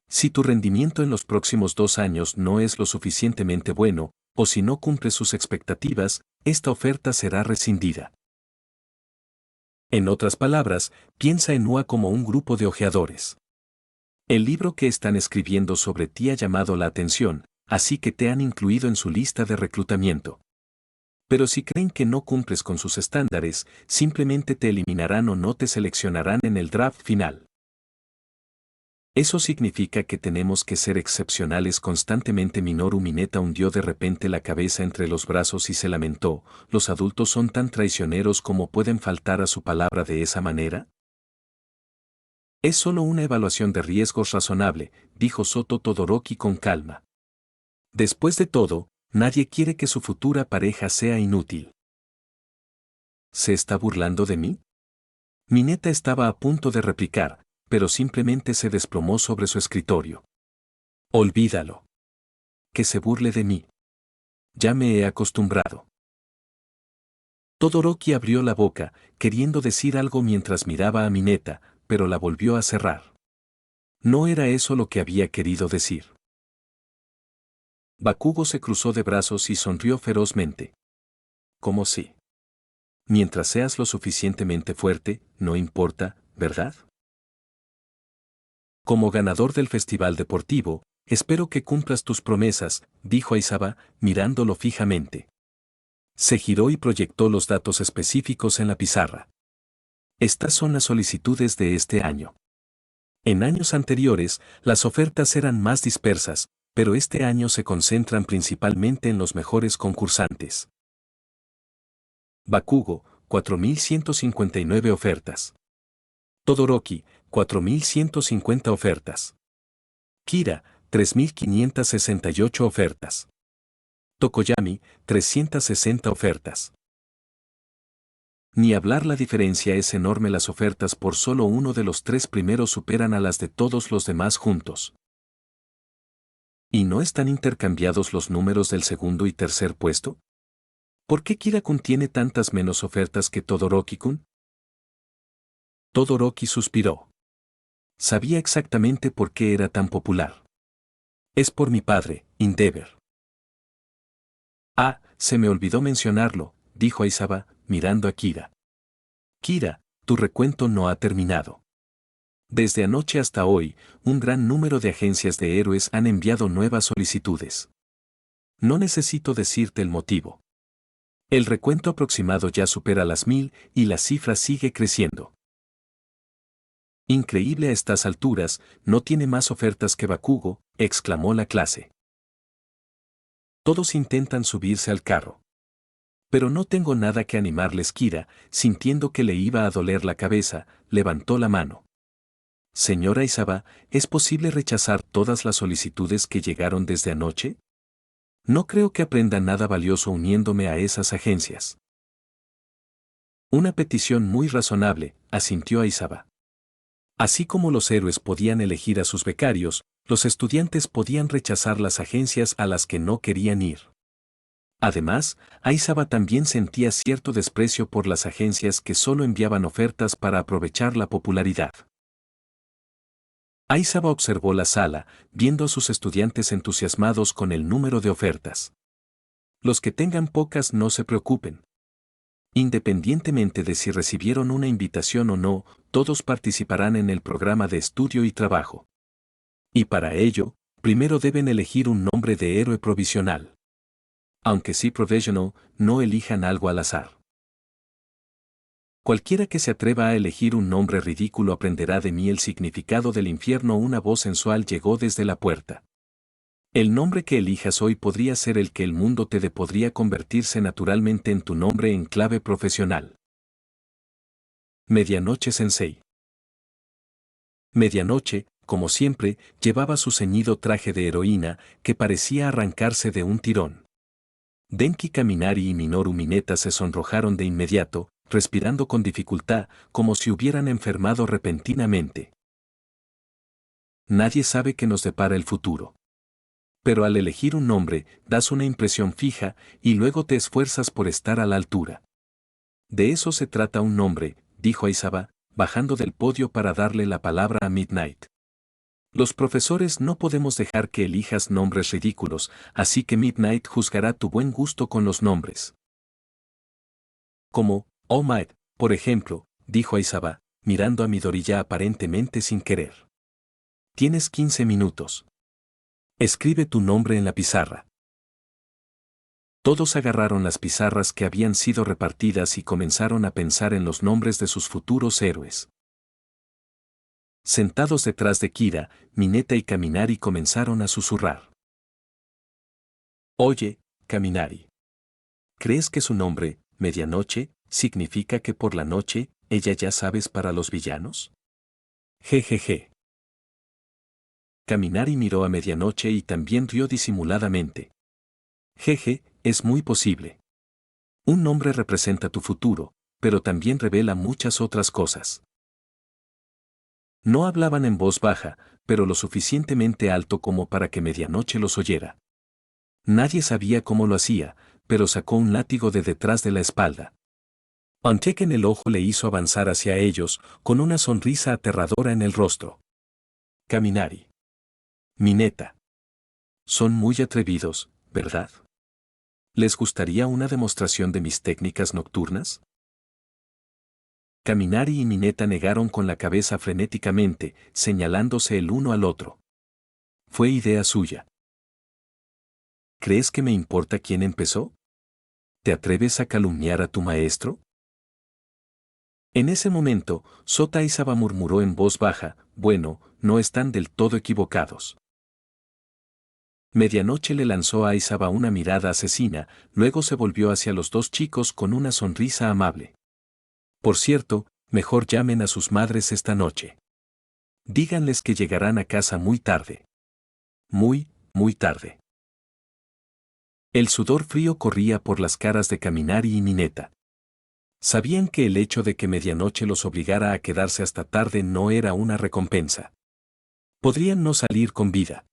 Si tu rendimiento en los próximos 2 años no es lo suficientemente bueno, o si no cumple sus expectativas, esta oferta será rescindida. En otras palabras, piensa en UA como un grupo de ojeadores. El libro que están escribiendo sobre ti ha llamado la atención, así que te han incluido en su lista de reclutamiento. Pero si creen que no cumples con sus estándares, simplemente te eliminarán o no te seleccionarán en el draft final. ¿Eso significa que tenemos que ser excepcionales constantemente? Minoru Mineta hundió de repente la cabeza entre los brazos y se lamentó, ¿los adultos son tan traicioneros como pueden faltar a su palabra de esa manera? Es solo una evaluación de riesgos razonable, dijo Soto Todoroki con calma. Después de todo, nadie quiere que su futura pareja sea inútil. ¿Se está burlando de mí? Mineta estaba a punto de replicar, pero simplemente se desplomó sobre su escritorio. Olvídalo. Que se burle de mí. Ya me he acostumbrado. Todoroki abrió la boca, queriendo decir algo mientras miraba a Mineta, pero la volvió a cerrar. No era eso lo que había querido decir. Bakugo se cruzó de brazos y sonrió ferozmente. ¿Cómo si? Mientras seas lo suficientemente fuerte, no importa, ¿verdad? Como ganador del festival deportivo, espero que cumplas tus promesas, dijo Aizawa, mirándolo fijamente. Se giró y proyectó los datos específicos en la pizarra. Estas son las solicitudes de este año. En años anteriores, las ofertas eran más dispersas, pero este año se concentran principalmente en los mejores concursantes. Bakugo, 4.159 ofertas. Todoroki, 4.150 ofertas. Kira, 3.568 ofertas. Tokoyami, 360 ofertas. Ni hablar, la diferencia es enorme. Las ofertas por solo uno de los 3 primeros superan a las de todos los demás juntos. ¿Y no están intercambiados los números del segundo y tercer puesto? ¿Por qué Kira-kun tiene tantas menos ofertas que Todoroki-kun? Todoroki suspiró. Sabía exactamente por qué era tan popular. Es por mi padre, Endeavor. Ah, se me olvidó mencionarlo, dijo Aizawa, mirando a Kira. Kira, tu recuento no ha terminado. Desde anoche hasta hoy, un gran número de agencias de héroes han enviado nuevas solicitudes. No necesito decirte el motivo. El recuento aproximado ya supera las 1000 y la cifra sigue creciendo. Increíble, a estas alturas, no tiene más ofertas que Bakugo, exclamó la clase. Todos intentan subirse al carro. Pero no tengo nada que animarles. Kira, sintiendo que le iba a doler la cabeza, levantó la mano. Señora Aizawa, ¿es posible rechazar todas las solicitudes que llegaron desde anoche? No creo que aprenda nada valioso uniéndome a esas agencias. Una petición muy razonable, asintió Aizawa. Así como los héroes podían elegir a sus becarios, los estudiantes podían rechazar las agencias a las que no querían ir. Además, Aizawa también sentía cierto desprecio por las agencias que solo enviaban ofertas para aprovechar la popularidad. Aizawa observó la sala, viendo a sus estudiantes entusiasmados con el número de ofertas. Los que tengan pocas no se preocupen. Independientemente de si recibieron una invitación o no, todos participarán en el programa de estudio y trabajo. Y para ello, primero deben elegir un nombre de héroe provisional. Aunque sí provisional, no elijan algo al azar. Cualquiera que se atreva a elegir un nombre ridículo aprenderá de mí el significado del infierno. Una voz sensual llegó desde la puerta. El nombre que elijas hoy podría ser el que el mundo te dé, podría convertirse naturalmente en tu nombre en clave profesional. Medianoche Sensei. Medianoche, como siempre, llevaba su ceñido traje de heroína, que parecía arrancarse de un tirón. Denki Kaminari y Minoru Mineta se sonrojaron de inmediato, respirando con dificultad, como si hubieran enfermado repentinamente. Nadie sabe qué nos depara el futuro. Pero al elegir un nombre, das una impresión fija, y luego te esfuerzas por estar a la altura. De eso se trata un nombre, dijo Aizaba, bajando del podio para darle la palabra a Midnight. Los profesores no podemos dejar que elijas nombres ridículos, así que Midnight juzgará tu buen gusto con los nombres. Como, Oh Might, por ejemplo, dijo Aizaba, mirando a Midoriya aparentemente sin querer. Tienes 15 minutos. Escribe tu nombre en la pizarra. Todos agarraron las pizarras que habían sido repartidas y comenzaron a pensar en los nombres de sus futuros héroes. Sentados detrás de Kira, Mineta y Kaminari comenzaron a susurrar. Oye, Kaminari. ¿Crees que su nombre, Medianoche, significa que por la noche, ella ya sabes para los villanos? Jejeje. Kaminari miró a Medianoche y también rió disimuladamente. Jeje, es muy posible. Un nombre representa tu futuro, pero también revela muchas otras cosas. No hablaban en voz baja, pero lo suficientemente alto como para que Medianoche los oyera. Nadie sabía cómo lo hacía, pero sacó un látigo de detrás de la espalda. Un cheque en el ojo le hizo avanzar hacia ellos, con una sonrisa aterradora en el rostro. Kaminari. Mineta. Son muy atrevidos, ¿verdad? ¿Les gustaría una demostración de mis técnicas nocturnas? Kaminari y Mineta negaron con la cabeza frenéticamente, señalándose el uno al otro. Fue idea suya. ¿Crees que me importa quién empezó? ¿Te atreves a calumniar a tu maestro? En ese momento, Sota Aizaba murmuró en voz baja, bueno, no están del todo equivocados. Medianoche le lanzó a Aizaba una mirada asesina, luego se volvió hacia los dos chicos con una sonrisa amable. Por cierto, mejor llamen a sus madres esta noche. Díganles que llegarán a casa muy tarde. Muy, muy tarde. El sudor frío corría por las caras de Kaminari y Mineta. Sabían que el hecho de que Medianoche los obligara a quedarse hasta tarde no era una recompensa. Podrían no salir con vida.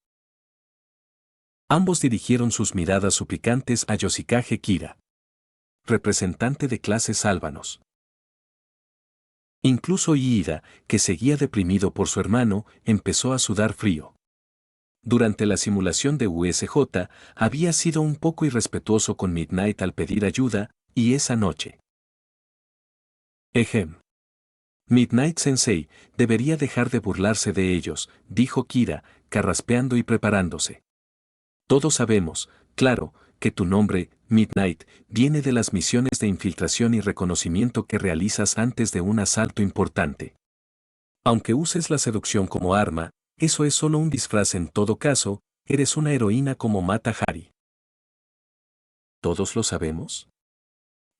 Ambos dirigieron sus miradas suplicantes a Yoshikage Kira, representante de clases álbanos. Incluso Iida, que seguía deprimido por su hermano, empezó a sudar frío. Durante la simulación de USJ, había sido un poco irrespetuoso con Midnight al pedir ayuda, y esa noche. Ejem. Midnight Sensei, debería dejar de burlarse de ellos, dijo Kira, carraspeando y preparándose. Todos sabemos, claro, que tu nombre, Midnight, viene de las misiones de infiltración y reconocimiento que realizas antes de un asalto importante. Aunque uses la seducción como arma, eso es solo un disfraz en todo caso, eres una heroína como Mata Hari. ¿Todos lo sabemos?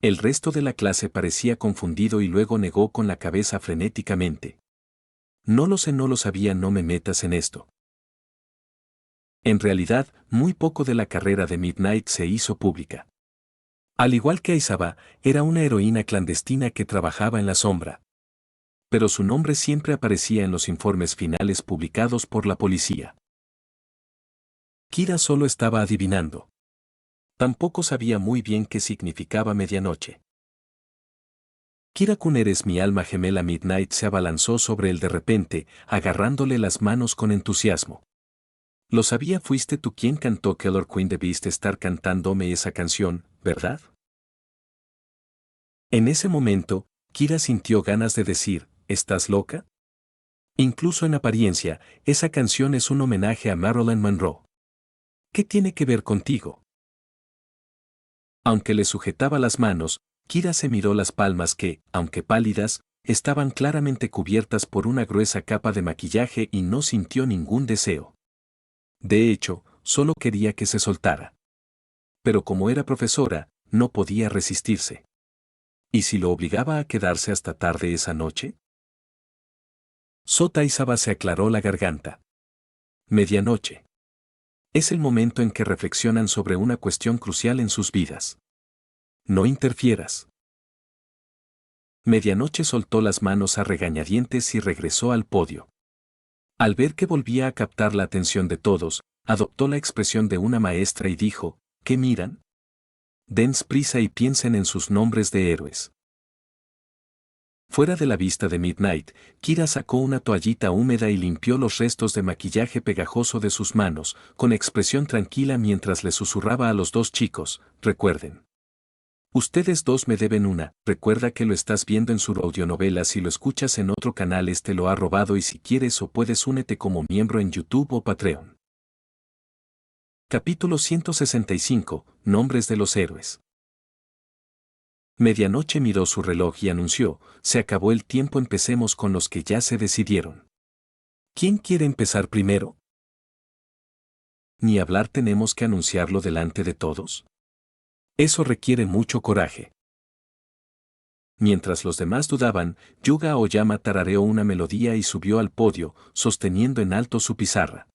El resto de la clase parecía confundido y luego negó con la cabeza frenéticamente. No lo sé, no lo sabía, no me metas en esto. En realidad, muy poco de la carrera de Midnight se hizo pública. Al igual que Aizaba, era una heroína clandestina que trabajaba en la sombra. Pero su nombre siempre aparecía en los informes finales publicados por la policía. Kira solo estaba adivinando. Tampoco sabía muy bien qué significaba medianoche. Kira-kun, eres mi alma gemela. Midnight se abalanzó sobre él de repente, agarrándole las manos con entusiasmo. Lo sabía, fuiste tú quien cantó Killer Queen, debiste estar cantándome esa canción, ¿verdad? En ese momento, Kira sintió ganas de decir, ¿estás loca? Incluso en apariencia, esa canción es un homenaje a Marilyn Monroe. ¿Qué tiene que ver contigo? Aunque le sujetaba las manos, Kira se miró las palmas que, aunque pálidas, estaban claramente cubiertas por una gruesa capa de maquillaje y no sintió ningún deseo. De hecho, solo quería que se soltara. Pero como era profesora, no podía resistirse. ¿Y si lo obligaba a quedarse hasta tarde esa noche? Sota Aizaba se aclaró la garganta. Medianoche. Es el momento en que reflexionan sobre una cuestión crucial en sus vidas. No interfieras. Medianoche soltó las manos a regañadientes y regresó al podio. Al ver que volvía a captar la atención de todos, adoptó la expresión de una maestra y dijo, ¿qué miran? Dense prisa y piensen en sus nombres de héroes. Fuera de la vista de Midnight, Kira sacó una toallita húmeda y limpió los restos de maquillaje pegajoso de sus manos, con expresión tranquila mientras le susurraba a los dos chicos, recuerden. Ustedes dos me deben una, recuerda que lo estás viendo en su audionovela, si lo escuchas en otro canal este lo ha robado y si quieres o puedes únete como miembro en YouTube o Patreon. Capítulo 165, Nombres de los héroes. Medianoche miró su reloj y anunció, se acabó el tiempo, empecemos con los que ya se decidieron. ¿Quién quiere empezar primero? Ni hablar, tenemos que anunciarlo delante de todos. Eso requiere mucho coraje. Mientras los demás dudaban, Yuga Aoyama tarareó una melodía y subió al podio, sosteniendo en alto su pizarra.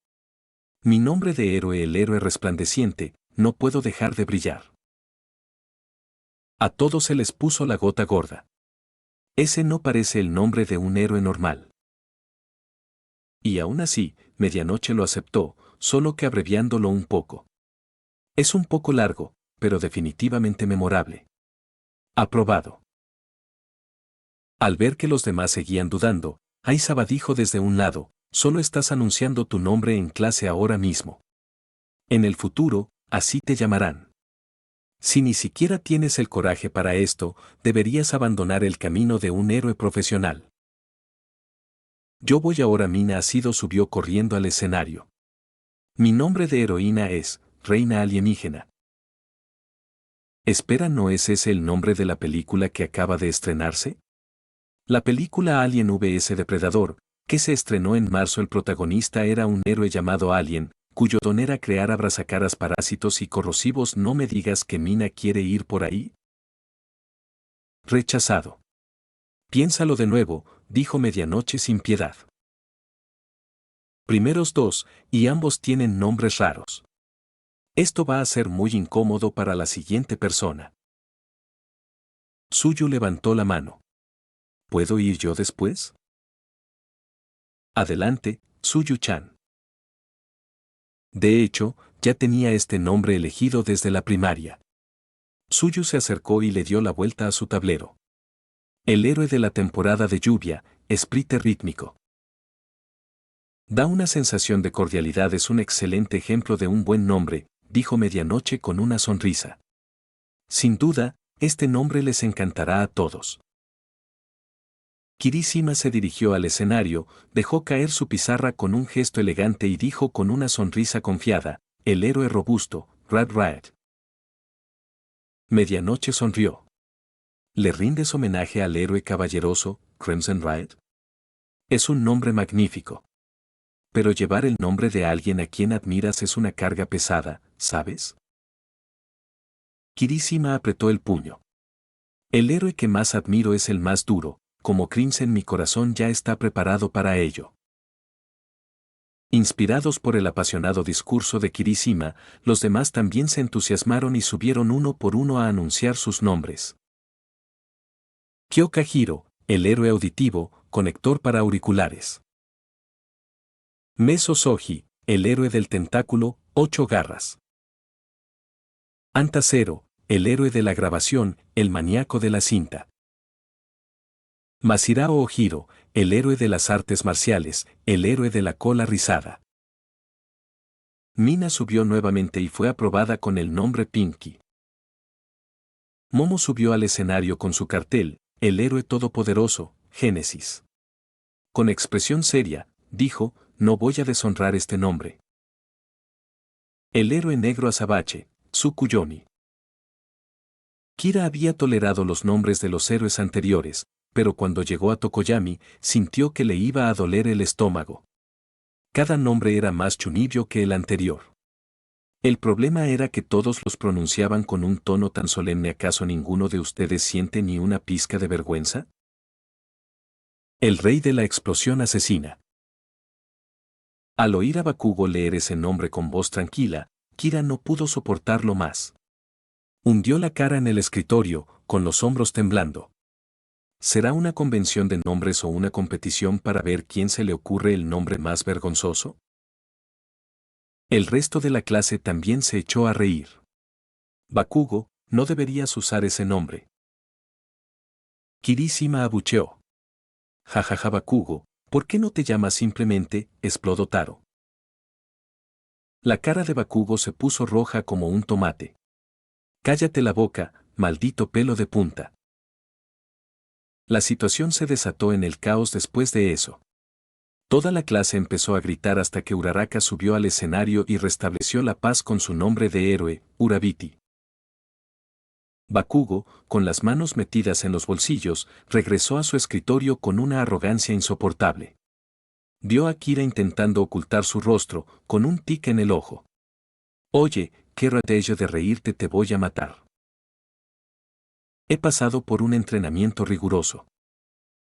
Mi nombre de héroe, el héroe resplandeciente, no puedo dejar de brillar. A todos se les puso la gota gorda. Ese no parece el nombre de un héroe normal. Y aún así, Medianoche lo aceptó, solo que abreviándolo un poco. Es un poco largo, pero definitivamente memorable. Aprobado. Al ver que los demás seguían dudando, Aizawa dijo desde un lado, solo estás anunciando tu nombre en clase ahora mismo. En el futuro, así te llamarán. Si ni siquiera tienes el coraje para esto, deberías abandonar el camino de un héroe profesional. Yo voy ahora. Mina Asido subió corriendo al escenario. Mi nombre de heroína es Reina Alienígena. Espera, ¿no es ese el nombre de la película que acaba de estrenarse? La película Alien vs Depredador, que se estrenó en marzo. El protagonista era un héroe llamado Alien, cuyo don era crear abrazacaras parásitos y corrosivos. No me digas que Mina quiere ir por ahí. Rechazado. Piénsalo de nuevo, dijo Medianoche sin piedad. Primeros dos, y ambos tienen nombres raros. Esto va a ser muy incómodo para la siguiente persona. Suyu levantó la mano. ¿Puedo ir yo después? Adelante, Suyu-chan. De hecho, ya tenía este nombre elegido desde la primaria. Suyu se acercó y le dio la vuelta a su tablero. El héroe de la temporada de lluvia, Sprite rítmico. Da una sensación de cordialidad, es un excelente ejemplo de un buen nombre, dijo Medianoche con una sonrisa. Sin duda, este nombre les encantará a todos. Kirishima se dirigió al escenario, dejó caer su pizarra con un gesto elegante y dijo con una sonrisa confiada, el héroe robusto, Red Riot. Medianoche sonrió. ¿Le rindes homenaje al héroe caballeroso, Crimson Riot? Es un nombre magnífico. Pero llevar el nombre de alguien a quien admiras es una carga pesada, ¿sabes? Kirishima apretó el puño. El héroe que más admiro es el más duro, como Crimson, mi corazón ya está preparado para ello. Inspirados por el apasionado discurso de Kirishima, los demás también se entusiasmaron y subieron uno por uno a anunciar sus nombres. Kyoka Hiro, el héroe auditivo, conector para auriculares. Meso Soji, el héroe del tentáculo, 8 garras. Anta Zero, el héroe de la grabación, el maníaco de la cinta. Masirao Ojiro, el héroe de las artes marciales, el héroe de la cola rizada. Mina subió nuevamente y fue aprobada con el nombre Pinky. Momo subió al escenario con su cartel, el héroe todopoderoso, Génesis. Con expresión seria, dijo, no voy a deshonrar este nombre. El héroe negro Azabache, Tsukuyomi. Kira había tolerado los nombres de los héroes anteriores, pero cuando llegó a Tokoyami, sintió que le iba a doler el estómago. Cada nombre era más chunibyo que el anterior. El problema era que todos los pronunciaban con un tono tan solemne. ¿Acaso ninguno de ustedes siente ni una pizca de vergüenza? El rey de la explosión asesina. Al oír a Bakugo leer ese nombre con voz tranquila, Kira no pudo soportarlo más. Hundió la cara en el escritorio, con los hombros temblando. ¿Será una convención de nombres o una competición para ver quién se le ocurre el nombre más vergonzoso? El resto de la clase también se echó a reír. Bakugo, no deberías usar ese nombre. Kirishima abucheó. Jajaja Bakugo, ¿por qué no te llamas simplemente Explodotaro? La cara de Bakugo se puso roja como un tomate. Cállate la boca, maldito pelo de punta. La situación se desató en el caos después de eso. Toda la clase empezó a gritar hasta que Uraraka subió al escenario y restableció la paz con su nombre de héroe, Urabiti. Bakugo, con las manos metidas en los bolsillos, regresó a su escritorio con una arrogancia insoportable. Vio a Kira intentando ocultar su rostro, con un tic en el ojo. Oye, qué ratillo de reírte, te voy a matar. He pasado por un entrenamiento riguroso.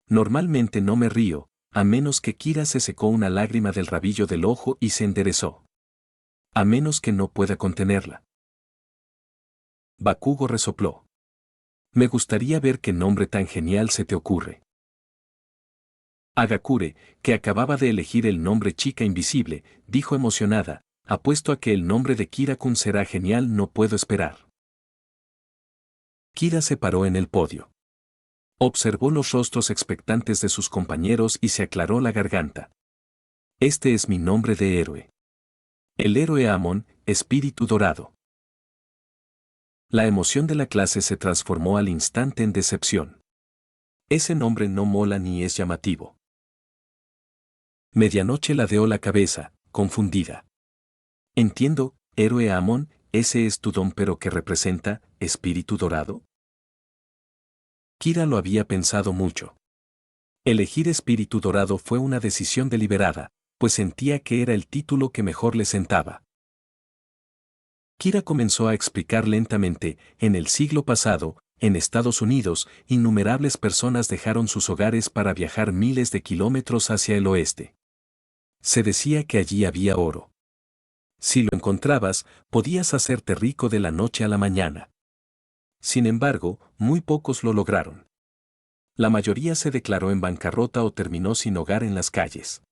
Normalmente no me río, a menos que Kira se secó una lágrima del rabillo del ojo y se enderezó. A menos que no pueda contenerla. Bakugo resopló. Me gustaría ver qué nombre tan genial se te ocurre. Agakure, que acababa de elegir el nombre Chica Invisible, dijo emocionada, apuesto a que el nombre de Kira-kun será genial, no puedo esperar. Kira se paró en el podio. Observó los rostros expectantes de sus compañeros y se aclaró la garganta. Este es mi nombre de héroe. El héroe Amon, espíritu dorado. La emoción de la clase se transformó al instante en decepción. Ese nombre no mola ni es llamativo. Medianoche ladeó la cabeza, confundida. Entiendo, héroe Amon, ese es tu don, pero ¿qué representa, espíritu dorado? Kira lo había pensado mucho. Elegir espíritu dorado fue una decisión deliberada, pues sentía que era el título que mejor le sentaba. Kira comenzó a explicar lentamente, en el siglo pasado, en Estados Unidos, innumerables personas dejaron sus hogares para viajar miles de kilómetros hacia el oeste. Se decía que allí había oro. Si lo encontrabas, podías hacerte rico de la noche a la mañana. Sin embargo, muy pocos lo lograron. La mayoría se declaró en bancarrota o terminó sin hogar en las calles.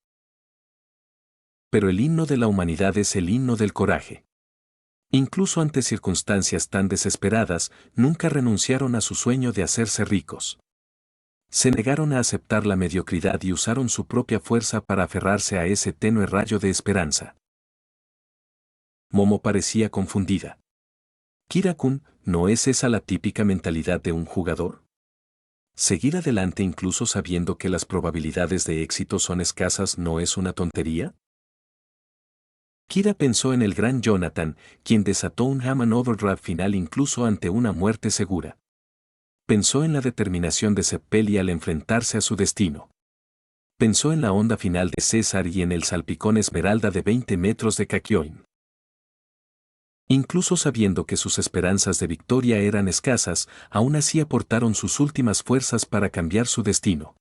Pero el himno de la humanidad es el himno del coraje. Incluso ante circunstancias tan desesperadas, nunca renunciaron a su sueño de hacerse ricos. Se negaron a aceptar la mediocridad y usaron su propia fuerza para aferrarse a ese tenue rayo de esperanza. Momo parecía confundida. Kira-kun, ¿no es esa la típica mentalidad de un jugador? ¿Seguir adelante incluso sabiendo que las probabilidades de éxito son escasas no es una tontería? Kira pensó en el gran Jonathan, quien desató un Hammond Overdraft final incluso ante una muerte segura. Pensó en la determinación de Zeppeli al enfrentarse a su destino. Pensó en la onda final de César y en el salpicón esmeralda de 20 metros de Kakyoin. Incluso sabiendo que sus esperanzas de victoria eran escasas, aún así aportaron sus últimas fuerzas para cambiar su destino.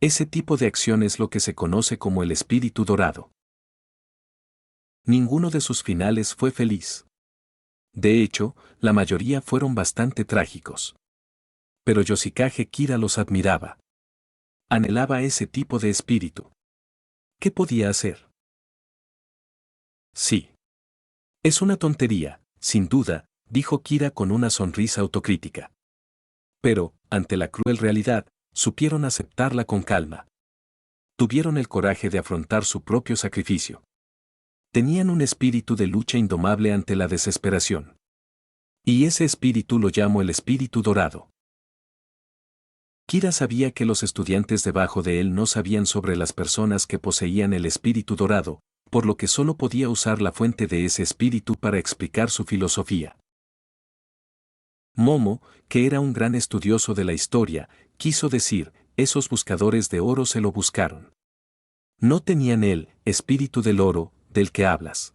Ese tipo de acción es lo que se conoce como el espíritu dorado. Ninguno de sus finales fue feliz. De hecho, la mayoría fueron bastante trágicos. Pero Yoshikage Kira los admiraba. Anhelaba ese tipo de espíritu. ¿Qué podía hacer? Sí. Es una tontería, sin duda, dijo Kira con una sonrisa autocrítica. Pero, ante la cruel realidad, supieron aceptarla con calma. Tuvieron el coraje de afrontar su propio sacrificio. Tenían un espíritu de lucha indomable ante la desesperación. Y ese espíritu lo llamo el espíritu dorado. Kira sabía que los estudiantes debajo de él no sabían sobre las personas que poseían el espíritu dorado, por lo que solo podía usar la fuente de ese espíritu para explicar su filosofía. Momo, que era un gran estudioso de la historia, quiso decir, esos buscadores de oro se lo buscaron. No tenían el espíritu del oro, del que hablas.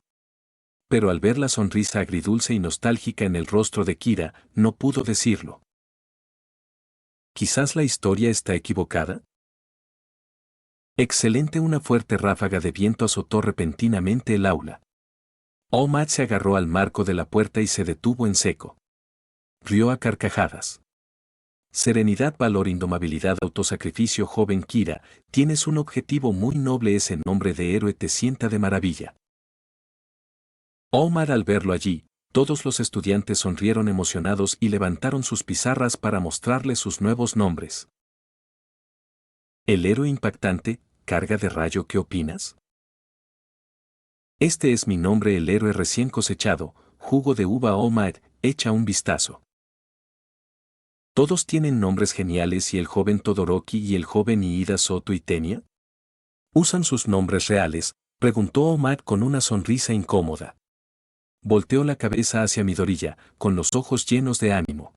Pero al ver la sonrisa agridulce y nostálgica en el rostro de Kira, no pudo decirlo. ¿Quizás la historia está equivocada? Excelente. Una fuerte ráfaga de viento azotó repentinamente el aula. All Might se agarró al marco de la puerta y se detuvo en seco. Rió a carcajadas. Serenidad, valor, indomabilidad, autosacrificio. Joven Kira, tienes un objetivo muy noble. Ese nombre de héroe te sienta de maravilla. All Might, al verlo allí, todos los estudiantes sonrieron emocionados y levantaron sus pizarras para mostrarle sus nuevos nombres. El héroe impactante, carga de rayo. ¿Qué opinas? Este es mi nombre, el héroe recién cosechado, jugo de uva. All Might, echa un vistazo. Todos tienen nombres geniales. ¿Y el joven Todoroki y el joven Iida Soto y Tenia? ¿Usan sus nombres reales?, preguntó All Might con una sonrisa incómoda. Volteó la cabeza hacia Midoriya, con los ojos llenos de ánimo.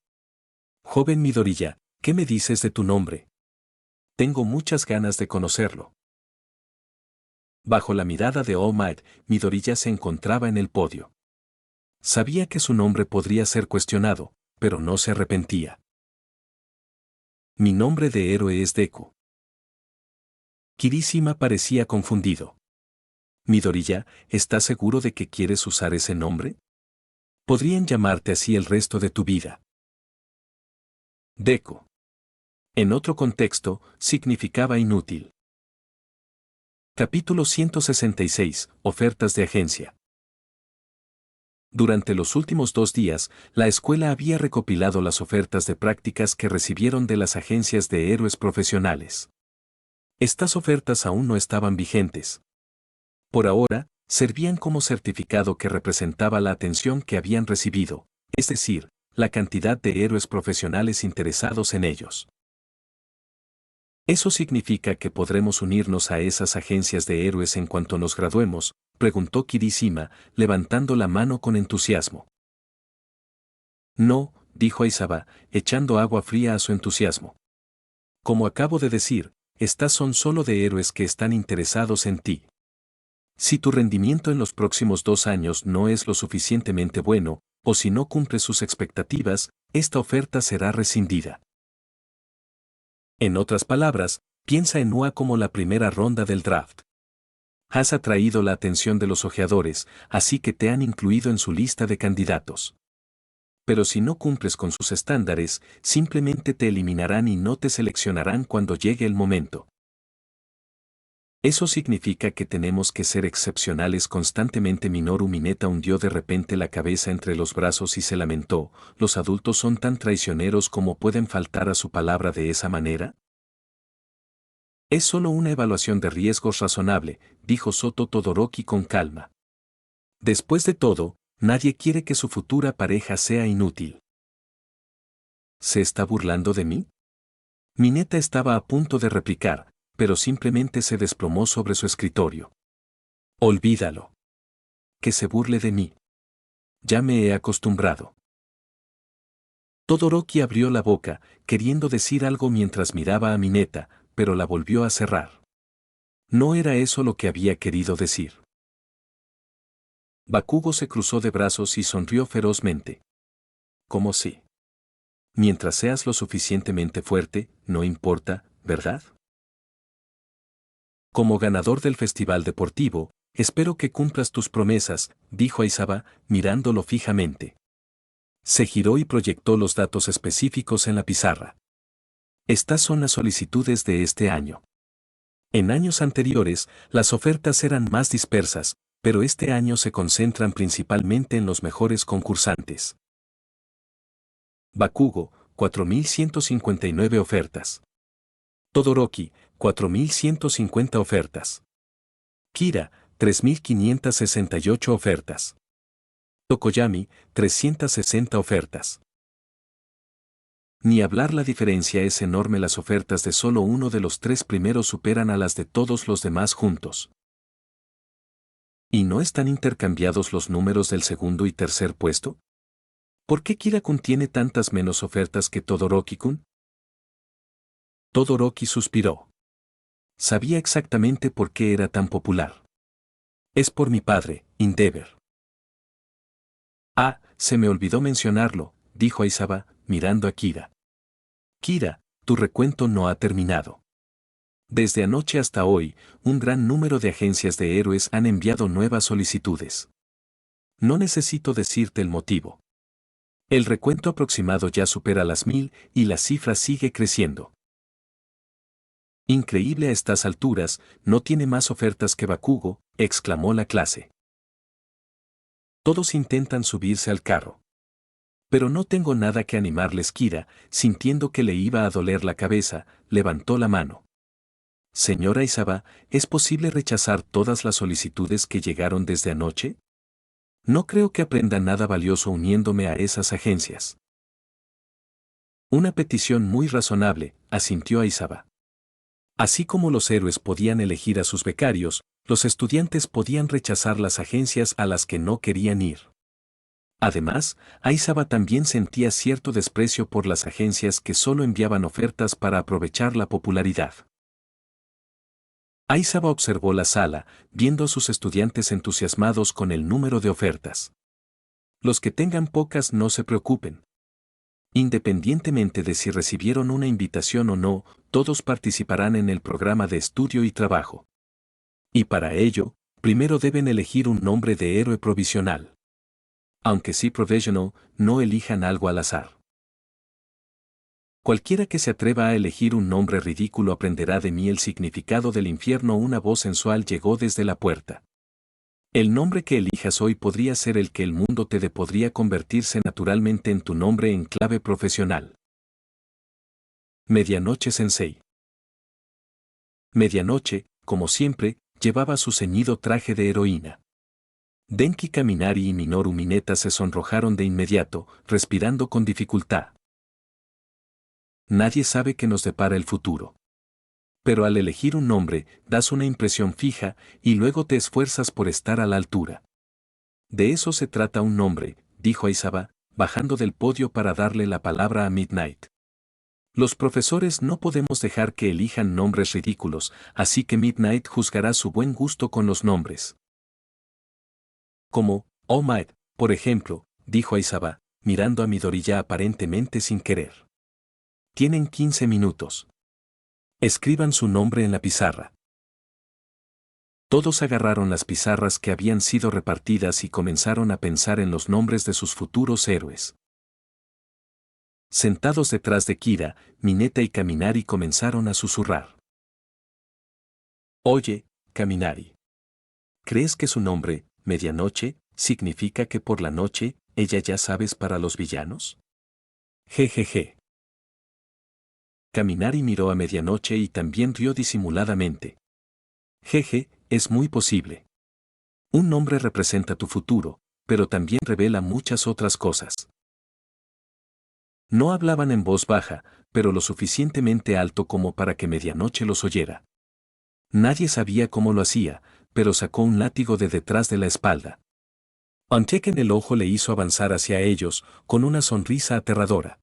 Joven Midoriya, ¿qué me dices de tu nombre? Tengo muchas ganas de conocerlo. Bajo la mirada de All Might, Midoriya se encontraba en el podio. Sabía que su nombre podría ser cuestionado, pero no se arrepentía. Mi nombre de héroe es Deku. Kirishima parecía confundido. Midoriya, ¿estás seguro de que quieres usar ese nombre? Podrían llamarte así el resto de tu vida. Deku. En otro contexto, significaba inútil. Capítulo 166. Ofertas de agencia. Durante los últimos 2 días, la escuela había recopilado las ofertas de prácticas que recibieron de las agencias de héroes profesionales. Estas ofertas aún no estaban vigentes. Por ahora, servían como certificado que representaba la atención que habían recibido, es decir, la cantidad de héroes profesionales interesados en ellos. ¿Eso significa que podremos unirnos a esas agencias de héroes en cuanto nos graduemos?, preguntó Kirishima, levantando la mano con entusiasmo. No, dijo Aizawa, echando agua fría a su entusiasmo. Como acabo de decir, estas son solo de héroes que están interesados en ti. Si tu rendimiento en los próximos 2 años no es lo suficientemente bueno, o si no cumple sus expectativas, esta oferta será rescindida. En otras palabras, piensa en UA como la primera ronda del draft. Has atraído la atención de los ojeadores, así que te han incluido en su lista de candidatos. Pero si no cumples con sus estándares, simplemente te eliminarán y no te seleccionarán cuando llegue el momento. Eso significa que tenemos que ser excepcionales constantemente. Minoru Mineta hundió de repente la cabeza entre los brazos y se lamentó, ¿los adultos son tan traicioneros como pueden faltar a su palabra de esa manera? Es solo una evaluación de riesgos razonable, dijo Soto Todoroki con calma. Después de todo, nadie quiere que su futura pareja sea inútil. ¿Se está burlando de mí? Mineta estaba a punto de replicar, pero simplemente se desplomó sobre su escritorio. Olvídalo. Que se burle de mí. Ya me he acostumbrado. Todoroki abrió la boca, queriendo decir algo mientras miraba a Mineta, pero la volvió a cerrar. No era eso lo que había querido decir. Bakugo se cruzó de brazos y sonrió ferozmente. ¿Cómo si? Mientras seas lo suficientemente fuerte, no importa, ¿verdad? Como ganador del festival deportivo, espero que cumplas tus promesas, dijo Aizawa, mirándolo fijamente. Se giró y proyectó los datos específicos en la pizarra. Estas son las solicitudes de este año. En años anteriores, las ofertas eran más dispersas, pero este año se concentran principalmente en los mejores concursantes. Bakugo, 4.159 ofertas. Todoroki, 4.150 ofertas. Kira, 3.568 ofertas. Tokoyami, 360 ofertas. Ni hablar, la diferencia es enorme. Las ofertas de solo uno de los 3 primeros superan a las de todos los demás juntos. ¿Y no están intercambiados los números del segundo y tercer puesto? ¿Por qué Kira-kun tiene tantas menos ofertas que Todoroki-kun? Todoroki suspiró. Sabía exactamente por qué era tan popular. Es por mi padre, Endeavor. Ah, se me olvidó mencionarlo, dijo Aizawa, mirando a Kira. Kira, tu recuento no ha terminado. Desde anoche hasta hoy, un gran número de agencias de héroes han enviado nuevas solicitudes. No necesito decirte el motivo. El recuento aproximado ya supera las 1000 y la cifra sigue creciendo. Increíble a estas alturas, no tiene más ofertas que Bakugo, exclamó la clase. Todos intentan subirse al carro. Pero no tengo nada que animarles. Kira, sintiendo que le iba a doler la cabeza, levantó la mano. Señora Isaba, ¿es posible rechazar todas las solicitudes que llegaron desde anoche? No creo que aprenda nada valioso uniéndome a esas agencias. Una petición muy razonable, asintió Aisaba. Así como los héroes podían elegir a sus becarios, los estudiantes podían rechazar las agencias a las que no querían ir. Además, Aisaba también sentía cierto desprecio por las agencias que solo enviaban ofertas para aprovechar la popularidad. Aisaba observó la sala, viendo a sus estudiantes entusiasmados con el número de ofertas. Los que tengan pocas no se preocupen. Independientemente de si recibieron una invitación o no, todos participarán en el programa de estudio y trabajo. Y para ello, primero deben elegir un nombre de héroe provisional. Aunque sí provisional, no elijan algo al azar. Cualquiera que se atreva a elegir un nombre ridículo aprenderá de mí el significado del infierno. Una voz sensual llegó desde la puerta. El nombre que elijas hoy podría ser el que el mundo te dé, podría convertirse naturalmente en tu nombre en clave profesional. Medianoche Sensei. Medianoche, como siempre, llevaba su ceñido traje de heroína. Denki Kaminari y Minoru Mineta se sonrojaron de inmediato, respirando con dificultad. Nadie sabe qué nos depara el futuro. Pero al elegir un nombre, das una impresión fija y luego te esfuerzas por estar a la altura. De eso se trata un nombre, dijo Aisaba, bajando del podio para darle la palabra a Midnight. Los profesores no podemos dejar que elijan nombres ridículos, así que Midnight juzgará su buen gusto con los nombres. Como, Oh Might, por ejemplo, dijo Aisaba, mirando a Midoriya aparentemente sin querer. Tienen 15 minutos. Escriban su nombre en la pizarra. Todos agarraron las pizarras que habían sido repartidas y comenzaron a pensar en los nombres de sus futuros héroes. Sentados detrás de Kira, Mineta y Kaminari comenzaron a susurrar. Oye, Kaminari. ¿Crees que su nombre, Medianoche, significa que por la noche, ella ya sabes para los villanos? Jejeje. Kaminari miró a Medianoche y también rió disimuladamente. Jeje, es muy posible. Un nombre representa tu futuro, pero también revela muchas otras cosas. No hablaban en voz baja, pero lo suficientemente alto como para que Medianoche los oyera. Nadie sabía cómo lo hacía, pero sacó un látigo de detrás de la espalda. Un cheque en el ojo le hizo avanzar hacia ellos, con una sonrisa aterradora.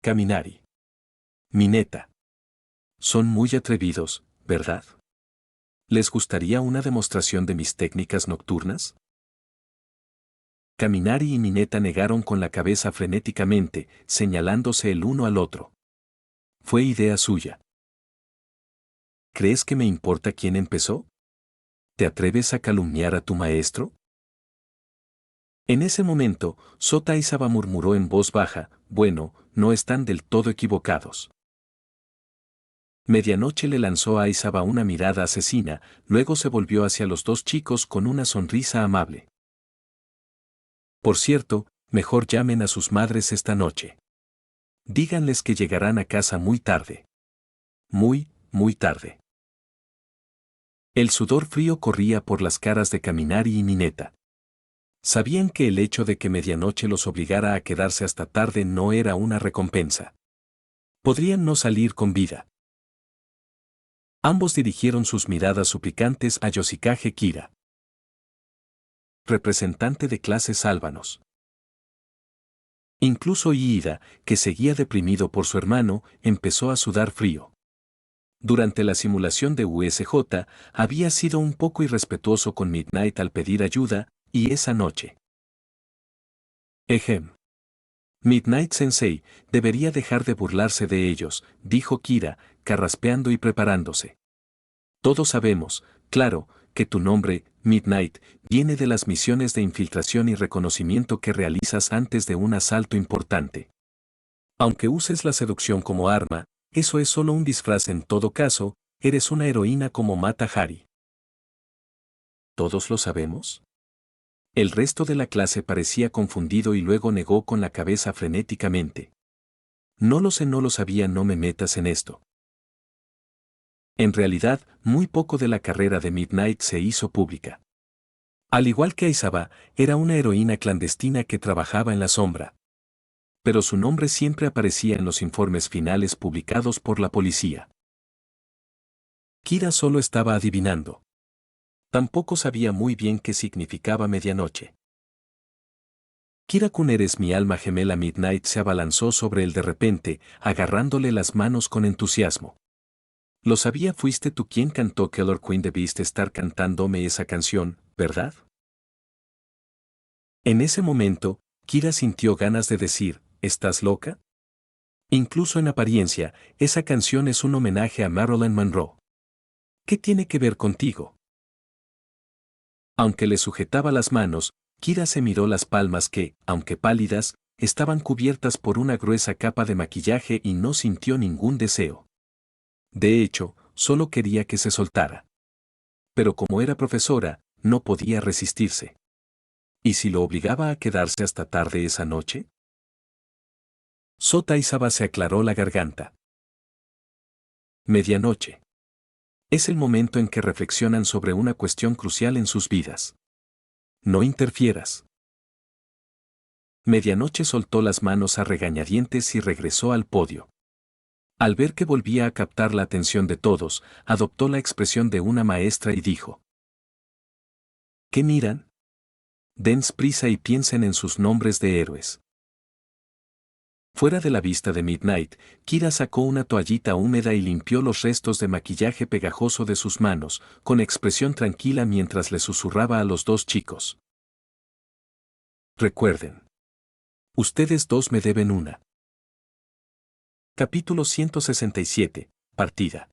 Kaminari. Mineta. Son muy atrevidos, ¿verdad? ¿Les gustaría una demostración de mis técnicas nocturnas? Kaminari y Mineta negaron con la cabeza frenéticamente, señalándose el uno al otro. Fue idea suya. ¿Crees que me importa quién empezó? ¿Te atreves a calumniar a tu maestro? En ese momento, Sota Aisaba murmuró en voz baja, bueno, no están del todo equivocados. Medianoche le lanzó a Aisaba una mirada asesina, luego se volvió hacia los dos chicos con una sonrisa amable. Por cierto, mejor llamen a sus madres esta noche. Díganles que llegarán a casa muy tarde. Muy, muy tarde. El sudor frío corría por las caras de Kaminari y Mineta. Sabían que el hecho de que Medianoche los obligara a quedarse hasta tarde no era una recompensa. Podrían no salir con vida. Ambos dirigieron sus miradas suplicantes a Yoshikage Kira, representante de clase Sálvanos. Incluso Iida, que seguía deprimido por su hermano, empezó a sudar frío. Durante la simulación de USJ, había sido un poco irrespetuoso con Midnight al pedir ayuda, y esa noche. Ejem. Midnight Sensei, debería dejar de burlarse de ellos, dijo Kira, carraspeando y preparándose. Todos sabemos, claro, que tu nombre, Midnight, viene de las misiones de infiltración y reconocimiento que realizas antes de un asalto importante. Aunque uses la seducción como arma, eso es solo un disfraz en todo caso, eres una heroína como Mata Hari. ¿Todos lo sabemos? El resto de la clase parecía confundido y luego negó con la cabeza frenéticamente. No lo sé, no lo sabía, no me metas en esto. En realidad, muy poco de la carrera de Midnight se hizo pública. Al igual que Aisaba, era una heroína clandestina que trabajaba en la sombra. Pero su nombre siempre aparecía en los informes finales publicados por la policía. Kira solo estaba adivinando. Tampoco sabía muy bien qué significaba medianoche. Kira-kun, eres mi alma gemela. Midnight se abalanzó sobre él de repente, agarrándole las manos con entusiasmo. Lo sabía, fuiste tú quien cantó Killer Queen, debiste estar cantándome esa canción, ¿verdad? En ese momento, Kira sintió ganas de decir, ¿estás loca? Incluso en apariencia, esa canción es un homenaje a Marilyn Monroe. ¿Qué tiene que ver contigo? Aunque le sujetaba las manos, Kira se miró las palmas que, aunque pálidas, estaban cubiertas por una gruesa capa de maquillaje y no sintió ningún deseo. De hecho, solo quería que se soltara. Pero como era profesora, no podía resistirse. ¿Y si lo obligaba a quedarse hasta tarde esa noche? Sota Aisaba se aclaró la garganta. Medianoche. Es el momento en que reflexionan sobre una cuestión crucial en sus vidas. No interfieras. Medianoche soltó las manos a regañadientes y regresó al podio. Al ver que volvía a captar la atención de todos, adoptó la expresión de una maestra y dijo: ¿qué miran? Den prisa y piensen en sus nombres de héroes. Fuera de la vista de Midnight, Kira sacó una toallita húmeda y limpió los restos de maquillaje pegajoso de sus manos, con expresión tranquila mientras le susurraba a los dos chicos. Recuerden. Ustedes dos me deben una. Capítulo 167. Partida.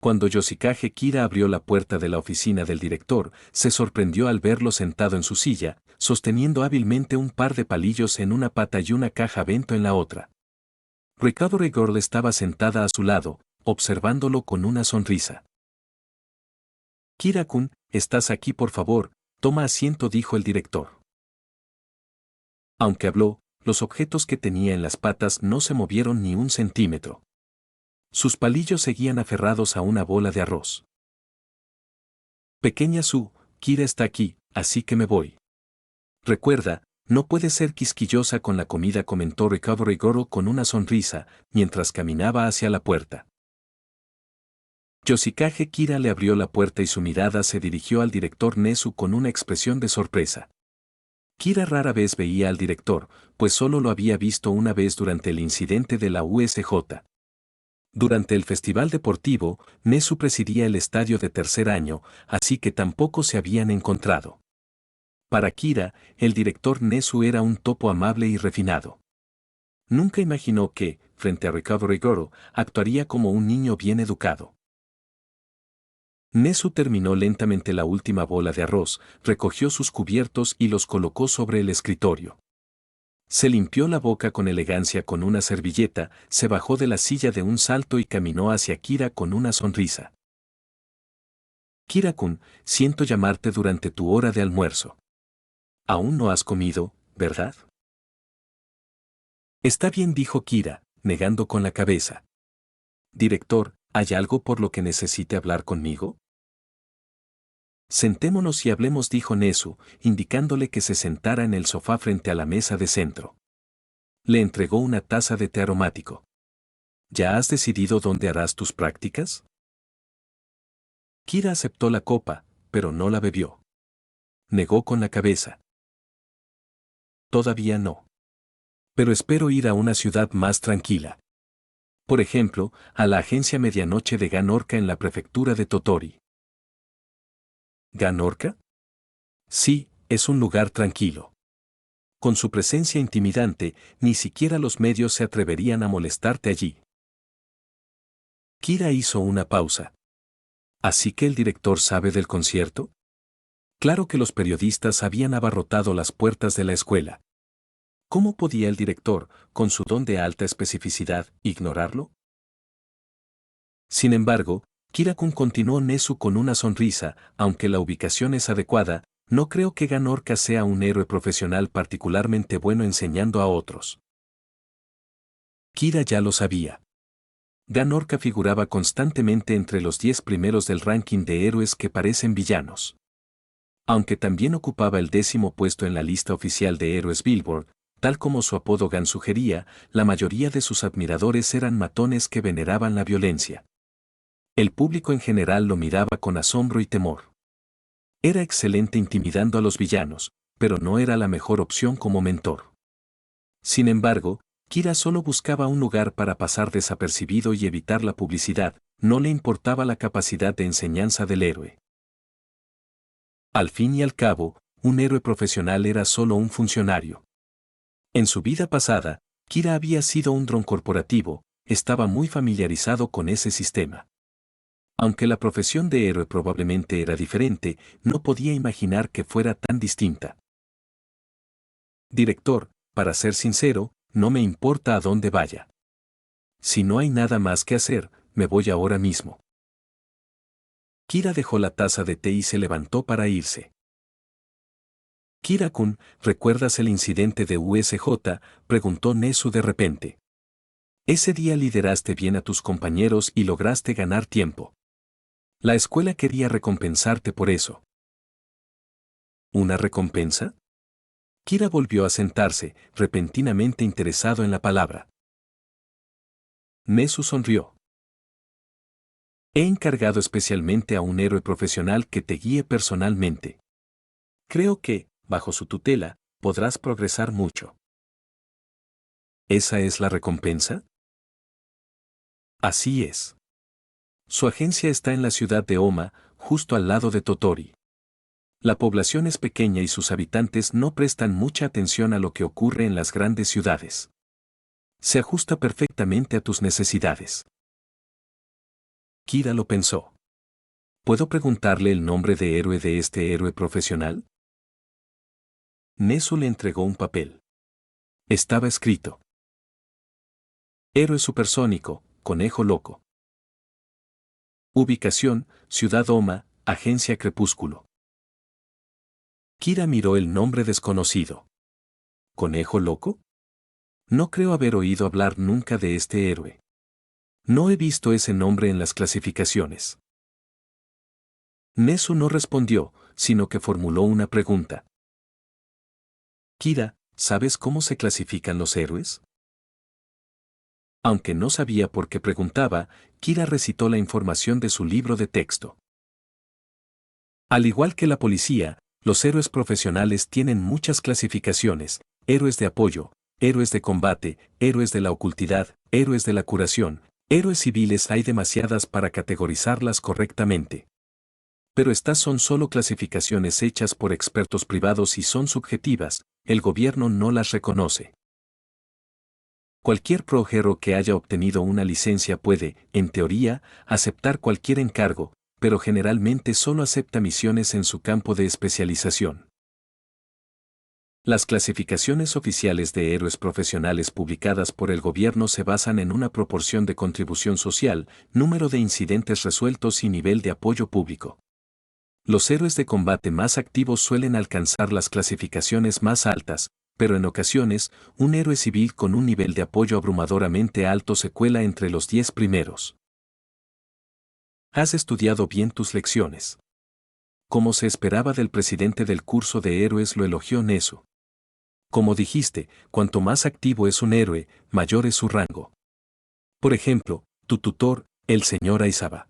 Cuando Yoshikage Kira abrió la puerta de la oficina del director, se sorprendió al verlo sentado en su silla, sosteniendo hábilmente un par de palillos en una pata y una caja bento en la otra. Ricardo Rigor estaba sentada a su lado, observándolo con una sonrisa. Kira-kun, estás aquí, por favor, toma asiento, dijo el director. Aunque habló, los objetos que tenía en las patas no se movieron ni un centímetro. Sus palillos seguían aferrados a una bola de arroz. Pequeña Su, Kira está aquí, así que me voy. Recuerda, no puedes ser quisquillosa con la comida, comentó Ricardo Rigoro con una sonrisa, mientras caminaba hacia la puerta. Yoshikage Kira le abrió la puerta y su mirada se dirigió al director Nezu con una expresión de sorpresa. Kira rara vez veía al director, pues solo lo había visto una vez durante el incidente de la USJ. Durante el festival deportivo, Nezu presidía el estadio de tercer año, así que tampoco se habían encontrado. Para Kira, el director Nezu era un topo amable y refinado. Nunca imaginó que, frente a Ricardo Rigoro, actuaría como un niño bien educado. Nezu terminó lentamente la última bola de arroz, recogió sus cubiertos y los colocó sobre el escritorio. Se limpió la boca con elegancia con una servilleta, se bajó de la silla de un salto y caminó hacia Kira con una sonrisa. Kira-kun, siento llamarte durante tu hora de almuerzo. Aún no has comido, ¿verdad? Está bien, dijo Kira, negando con la cabeza. Director, ¿hay algo por lo que necesite hablar conmigo? Sentémonos y hablemos, dijo Nezu, indicándole que se sentara en el sofá frente a la mesa de centro. Le entregó una taza de té aromático. ¿Ya has decidido dónde harás tus prácticas? Kira aceptó la copa, pero no la bebió. Negó con la cabeza. Todavía no. Pero espero ir a una ciudad más tranquila. Por ejemplo, a la agencia Medianoche de Ganorca en la prefectura de Totori. ¿Ganorca? Sí, es un lugar tranquilo. Con su presencia intimidante, ni siquiera los medios se atreverían a molestarte allí. Kira hizo una pausa. ¿Así que el director sabe del concierto? Claro que los periodistas habían abarrotado las puertas de la escuela. ¿Cómo podía el director, con su don de alta especificidad, ignorarlo? Sin embargo, Kira-kun continuó Nezu con una sonrisa, aunque la ubicación es adecuada, no creo que Ganorka sea un héroe profesional particularmente bueno enseñando a otros. Kira ya lo sabía. Ganorka figuraba constantemente entre los 10 primeros del ranking de héroes que parecen villanos. Aunque también ocupaba el 10º puesto en la lista oficial de héroes Billboard, tal como su apodo Gan sugería, la mayoría de sus admiradores eran matones que veneraban la violencia. El público en general lo miraba con asombro y temor. Era excelente intimidando a los villanos, pero no era la mejor opción como mentor. Sin embargo, Kira solo buscaba un lugar para pasar desapercibido y evitar la publicidad, no le importaba la capacidad de enseñanza del héroe. Al fin y al cabo, un héroe profesional era solo un funcionario. En su vida pasada, Kira había sido un dron corporativo, estaba muy familiarizado con ese sistema. Aunque la profesión de héroe probablemente era diferente, no podía imaginar que fuera tan distinta. Director, para ser sincero, no me importa a dónde vaya. Si no hay nada más que hacer, me voy ahora mismo. Kira dejó la taza de té y se levantó para irse. Kira-kun, ¿recuerdas el incidente de USJ?, preguntó Nezu de repente. Ese día lideraste bien a tus compañeros y lograste ganar tiempo. La escuela quería recompensarte por eso. ¿Una recompensa? Kira volvió a sentarse, repentinamente interesado en la palabra. Nezu sonrió. He encargado especialmente a un héroe profesional que te guíe personalmente. Creo que, bajo su tutela, podrás progresar mucho. ¿Esa es la recompensa? Así es. Su agencia está en la ciudad de Oma, justo al lado de Totori. La población es pequeña y sus habitantes no prestan mucha atención a lo que ocurre en las grandes ciudades. Se ajusta perfectamente a tus necesidades. Kira lo pensó. ¿Puedo preguntarle el nombre de héroe de este héroe profesional? Nezu le entregó un papel. Estaba escrito: Héroe supersónico, conejo loco. Ubicación, Ciudad Oma, Agencia Crepúsculo. Kira miró el nombre desconocido. ¿Conejo loco? No creo haber oído hablar nunca de este héroe. No he visto ese nombre en las clasificaciones. Nezu no respondió, sino que formuló una pregunta. Kira, ¿sabes cómo se clasifican los héroes? Aunque no sabía por qué preguntaba, Kira recitó la información de su libro de texto. Al igual que la policía, los héroes profesionales tienen muchas clasificaciones: héroes de apoyo, héroes de combate, héroes de la ocultidad, héroes de la curación, héroes civiles. Hay demasiadas para categorizarlas correctamente. Pero estas son solo clasificaciones hechas por expertos privados y son subjetivas, el gobierno no las reconoce. Cualquier pro-hero que haya obtenido una licencia puede, en teoría, aceptar cualquier encargo, pero generalmente solo acepta misiones en su campo de especialización. Las clasificaciones oficiales de héroes profesionales publicadas por el gobierno se basan en una proporción de contribución social, número de incidentes resueltos y nivel de apoyo público. Los héroes de combate más activos suelen alcanzar las clasificaciones más altas, pero en ocasiones, un héroe civil con un nivel de apoyo abrumadoramente alto se cuela entre los 10 primeros. Has estudiado bien tus lecciones. Como se esperaba del presidente del curso de héroes, lo elogió Nezu. Como dijiste, cuanto más activo es un héroe, mayor es su rango. Por ejemplo, tu tutor, el señor Aizawa.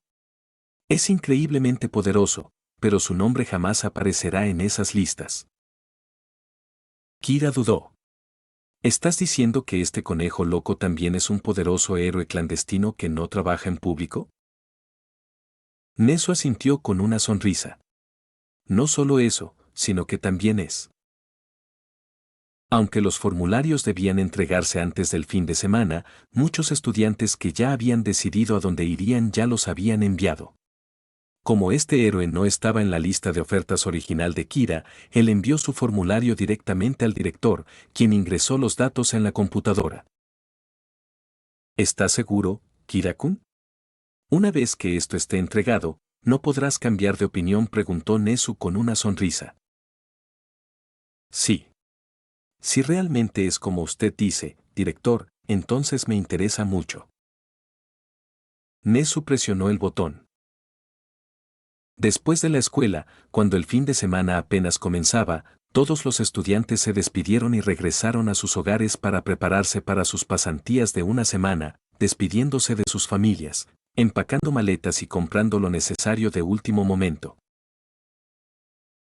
Es increíblemente poderoso, pero su nombre jamás aparecerá en esas listas. Kira dudó. ¿Estás diciendo que este conejo loco también es un poderoso héroe clandestino que no trabaja en público? Nezu asintió con una sonrisa. No solo eso, sino que también es Aunque los formularios debían entregarse antes del fin de semana, muchos estudiantes que ya habían decidido a dónde irían ya los habían enviado. Como este héroe no estaba en la lista de ofertas original de Kira, él envió su formulario directamente al director, quien ingresó los datos en la computadora. ¿Estás seguro, Kira-kun? Una vez que esto esté entregado, ¿no podrás cambiar de opinión?, preguntó Nezu con una sonrisa. Sí. Si realmente es como usted dice, director, entonces me interesa mucho. Nezu presionó el botón. Después de la escuela, cuando el fin de semana apenas comenzaba, todos los estudiantes se despidieron y regresaron a sus hogares para prepararse para sus pasantías de una semana, despidiéndose de sus familias, empacando maletas y comprando lo necesario de último momento.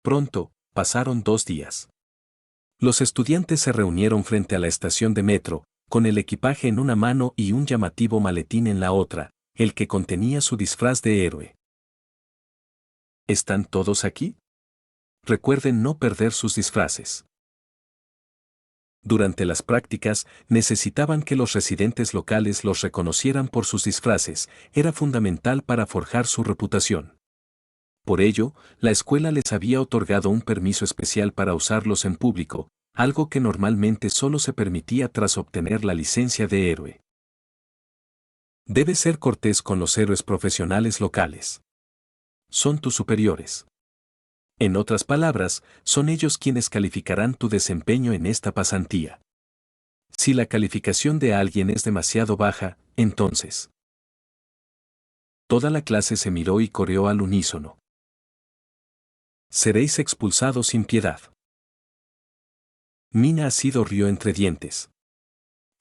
Pronto, pasaron 2 días. Los estudiantes se reunieron frente a la estación de metro, con el equipaje en una mano y un llamativo maletín en la otra, el que contenía su disfraz de héroe. ¿Están todos aquí? Recuerden no perder sus disfraces. Durante las prácticas, necesitaban que los residentes locales los reconocieran por sus disfraces, era fundamental para forjar su reputación. Por ello, la escuela les había otorgado un permiso especial para usarlos en público, algo que normalmente solo se permitía tras obtener la licencia de héroe. Debes ser cortés con los héroes profesionales locales. Son tus superiores. En otras palabras, son ellos quienes calificarán tu desempeño en esta pasantía. Si la calificación de alguien es demasiado baja, entonces. Toda la clase se miró y coreó al unísono. Seréis expulsados sin piedad. Mina Asido rió entre dientes.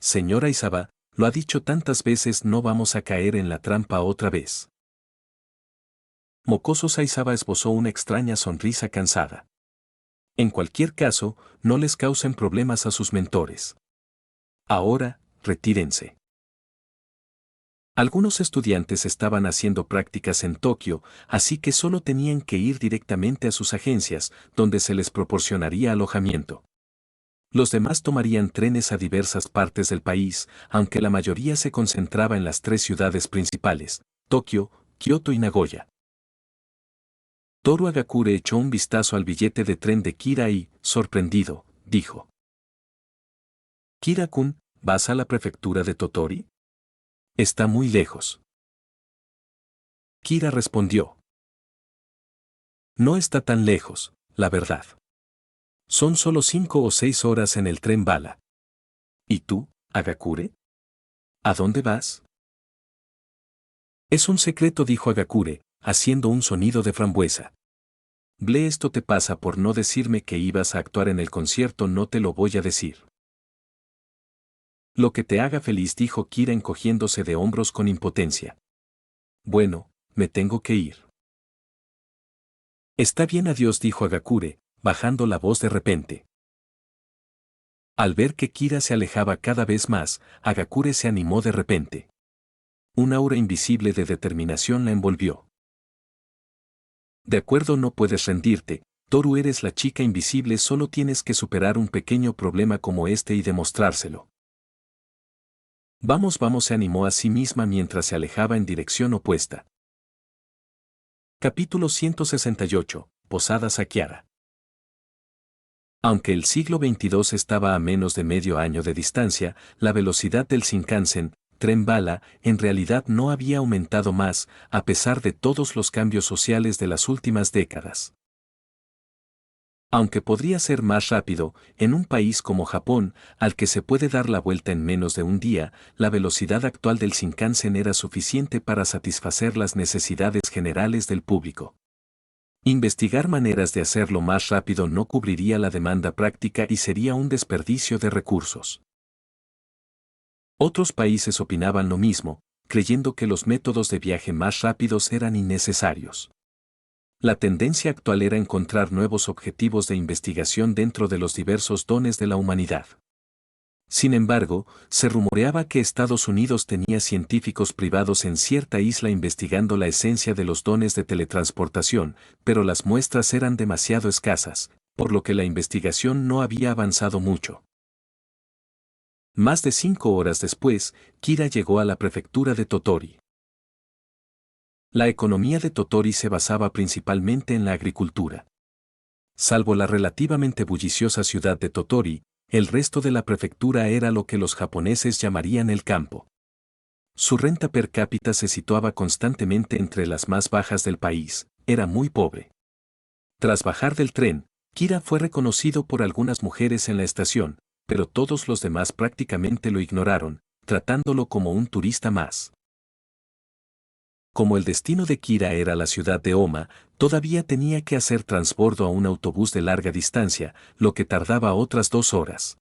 Señora Isaba, lo ha dicho tantas veces, no vamos a caer en la trampa otra vez. Mocoso Saizaba esbozó una extraña sonrisa cansada. En cualquier caso, no les causen problemas a sus mentores. Ahora, retírense. Algunos estudiantes estaban haciendo prácticas en Tokio, así que solo tenían que ir directamente a sus agencias, donde se les proporcionaría alojamiento. Los demás tomarían trenes a diversas partes del país, aunque la mayoría se concentraba en las 3 ciudades principales, Tokio, Kioto y Nagoya. Toru Agakure echó un vistazo al billete de tren de Kira y, sorprendido, dijo: «Kira-kun, ¿vas a la prefectura de Totori? Está muy lejos». Kira respondió: «No está tan lejos, la verdad. Son solo 5 o 6 horas en el tren bala». «¿Y tú, Agakure? ¿A dónde vas?» «Es un secreto», dijo Agakure, haciendo un sonido de frambuesa. «Ble, esto te pasa por no decirme que ibas a actuar en el concierto, no te lo voy a decir». «Lo que te haga feliz», dijo Kira encogiéndose de hombros con impotencia. «Bueno, me tengo que ir». «Está bien, adiós», dijo Agakure, bajando la voz de repente. Al ver que Kira se alejaba cada vez más, Agakure se animó de repente. Un aura invisible de determinación la envolvió. «De acuerdo, no puedes rendirte, Toru, eres la chica invisible, solo tienes que superar un pequeño problema como este y demostrárselo». «Vamos, vamos», se animó a sí misma mientras se alejaba en dirección opuesta. Capítulo 168. Posada Sakiara. Aunque el siglo XXII estaba a menos de medio año de distancia, la velocidad del Shinkansen, tren bala, en realidad no había aumentado más, a pesar de todos los cambios sociales de las últimas décadas. Aunque podría ser más rápido, en un país como Japón, al que se puede dar la vuelta en menos de un día, la velocidad actual del Shinkansen era suficiente para satisfacer las necesidades generales del público. Investigar maneras de hacerlo más rápido no cubriría la demanda práctica y sería un desperdicio de recursos. Otros países opinaban lo mismo, creyendo que los métodos de viaje más rápidos eran innecesarios. La tendencia actual era encontrar nuevos objetivos de investigación dentro de los diversos dones de la humanidad. Sin embargo, se rumoreaba que Estados Unidos tenía científicos privados en cierta isla investigando la esencia de los dones de teletransportación, pero las muestras eran demasiado escasas, por lo que la investigación no había avanzado mucho. Más de 5 horas después, Kira llegó a la prefectura de Tottori. La economía de Tottori se basaba principalmente en la agricultura. Salvo la relativamente bulliciosa ciudad de Tottori, el resto de la prefectura era lo que los japoneses llamarían el campo. Su renta per cápita se situaba constantemente entre las más bajas del país, era muy pobre. Tras bajar del tren, Kira fue reconocido por algunas mujeres en la estación, pero todos los demás prácticamente lo ignoraron, tratándolo como un turista más. Como el destino de Kira era la ciudad de Oma, todavía tenía que hacer transbordo a un autobús de larga distancia, lo que tardaba otras 2 horas.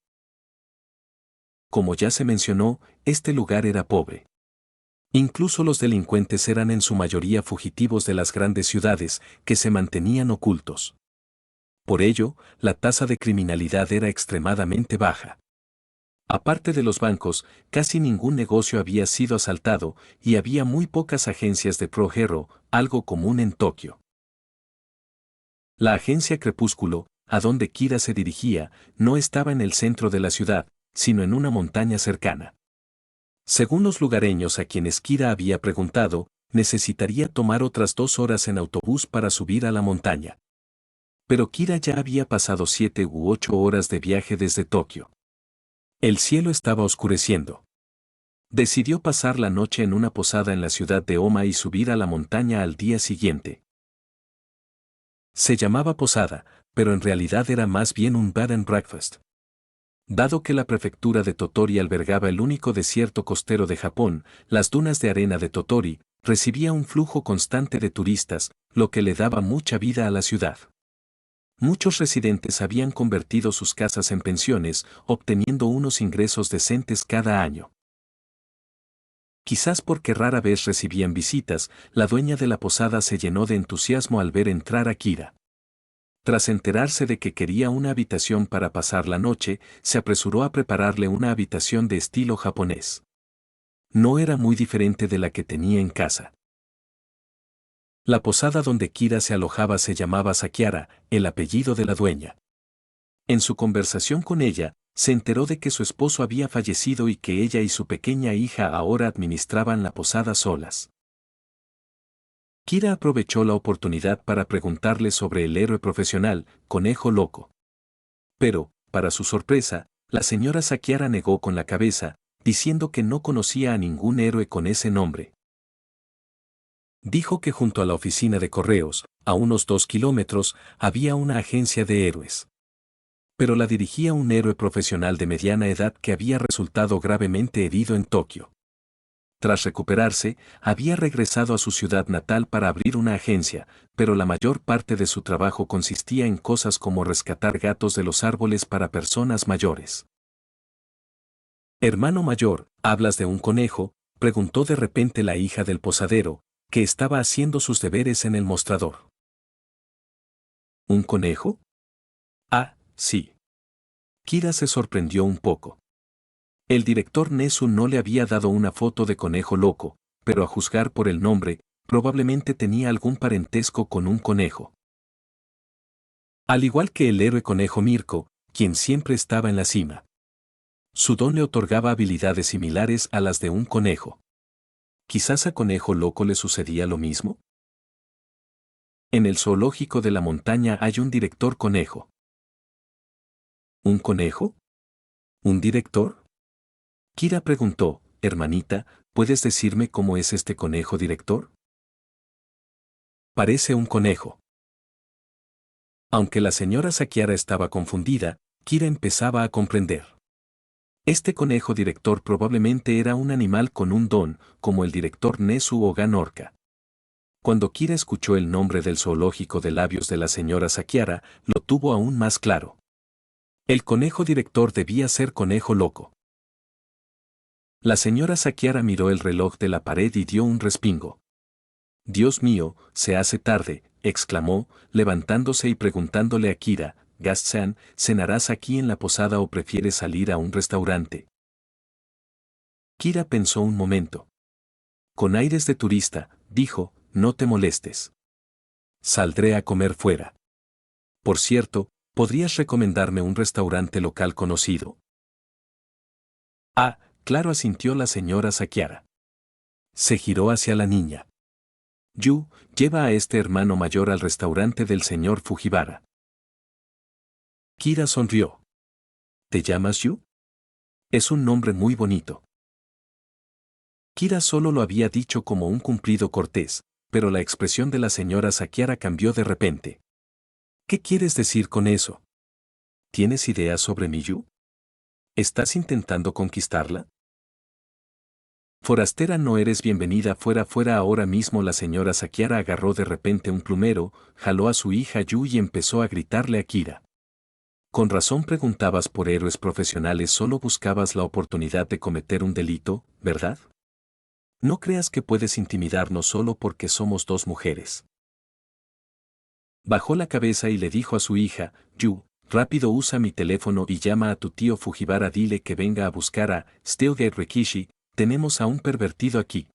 Como ya se mencionó, este lugar era pobre. Incluso los delincuentes eran en su mayoría fugitivos de las grandes ciudades, que se mantenían ocultos. Por ello, la tasa de criminalidad era extremadamente baja. Aparte de los bancos, casi ningún negocio había sido asaltado y había muy pocas agencias de pro-hero, algo común en Tokio. La agencia Crepúsculo, a donde Kira se dirigía, no estaba en el centro de la ciudad, sino en una montaña cercana. Según los lugareños a quienes Kira había preguntado, necesitaría tomar otras 2 horas en autobús para subir a la montaña. Pero Kira ya había pasado 7 u 8 horas de viaje desde Tokio. El cielo estaba oscureciendo. Decidió pasar la noche en una posada en la ciudad de Oma y subir a la montaña al día siguiente. Se llamaba posada, pero en realidad era más bien un bed and breakfast. Dado que la prefectura de Tottori albergaba el único desierto costero de Japón, las dunas de arena de Tottori, recibía un flujo constante de turistas, lo que le daba mucha vida a la ciudad. Muchos residentes habían convertido sus casas en pensiones, obteniendo unos ingresos decentes cada año. Quizás porque rara vez recibían visitas, la dueña de la posada se llenó de entusiasmo al ver entrar a Kira. Tras enterarse de que quería una habitación para pasar la noche, se apresuró a prepararle una habitación de estilo japonés. No era muy diferente de la que tenía en casa. La posada donde Kira se alojaba se llamaba Sakiara, el apellido de la dueña. En su conversación con ella, se enteró de que su esposo había fallecido y que ella y su pequeña hija ahora administraban la posada solas. Kira aprovechó la oportunidad para preguntarle sobre el héroe profesional, Conejo Loco. Pero, para su sorpresa, la señora Sakiara negó con la cabeza, diciendo que no conocía a ningún héroe con ese nombre. Dijo que junto a la oficina de correos, a unos 2 kilómetros, había una agencia de héroes. Pero la dirigía un héroe profesional de mediana edad que había resultado gravemente herido en Tokio. Tras recuperarse, había regresado a su ciudad natal para abrir una agencia, pero la mayor parte de su trabajo consistía en cosas como rescatar gatos de los árboles para personas mayores. Hermano mayor, ¿hablas de un conejo?, preguntó de repente la hija del posadero, que estaba haciendo sus deberes en el mostrador. ¿Un conejo? Ah, sí. Kira se sorprendió un poco. El director Nesu no le había dado una foto de Conejo Loco, pero a juzgar por el nombre, probablemente tenía algún parentesco con un conejo. Al igual que el héroe Conejo Mirko, quien siempre estaba en la cima. Su don le otorgaba habilidades similares a las de un conejo. ¿Quizás a Conejo Loco le sucedía lo mismo? En el zoológico de la montaña hay un director conejo. ¿Un conejo? ¿Un director? Kira preguntó, hermanita, ¿puedes decirme cómo es este conejo director? Parece un conejo. Aunque la señora Sakiara estaba confundida, Kira empezaba a comprender. Este conejo director probablemente era un animal con un don, como el director Nesu o Ganorka. Cuando Kira escuchó el nombre del zoológico de labios de la señora Sakiara, lo tuvo aún más claro. El conejo director debía ser Conejo Loco. La señora Sakiara miró el reloj de la pared y dio un respingo. Dios mío, se hace tarde, exclamó, levantándose y preguntándole a Kira, Gast-san, ¿cenarás aquí en la posada o prefieres salir a un restaurante? Kira pensó un momento. Con aires de turista, dijo, no te molestes. Saldré a comer fuera. Por cierto, ¿podrías recomendarme un restaurante local conocido? Ah, claro, asintió la señora Sakiara. Se giró hacia la niña. Yu, lleva a este hermano mayor al restaurante del señor Fujiwara. Kira sonrió. ¿Te llamas Yu? Es un nombre muy bonito. Kira solo lo había dicho como un cumplido cortés, pero la expresión de la señora Sakiara cambió de repente. ¿Qué quieres decir con eso? ¿Tienes ideas sobre mi Yu? ¿Estás intentando conquistarla? Forastera, no eres bienvenida, fuera ahora mismo. La señora Sakiara agarró de repente un plumero, jaló a su hija Yu y empezó a gritarle a Kira. Con razón preguntabas por héroes profesionales, solo buscabas la oportunidad de cometer un delito, ¿verdad? No creas que puedes intimidarnos solo porque somos dos mujeres. Bajó la cabeza y le dijo a su hija, Yu, rápido usa mi teléfono y llama a tu tío Fujiwara, dile que venga a buscar a Steelgate Rikishi, tenemos a un pervertido aquí.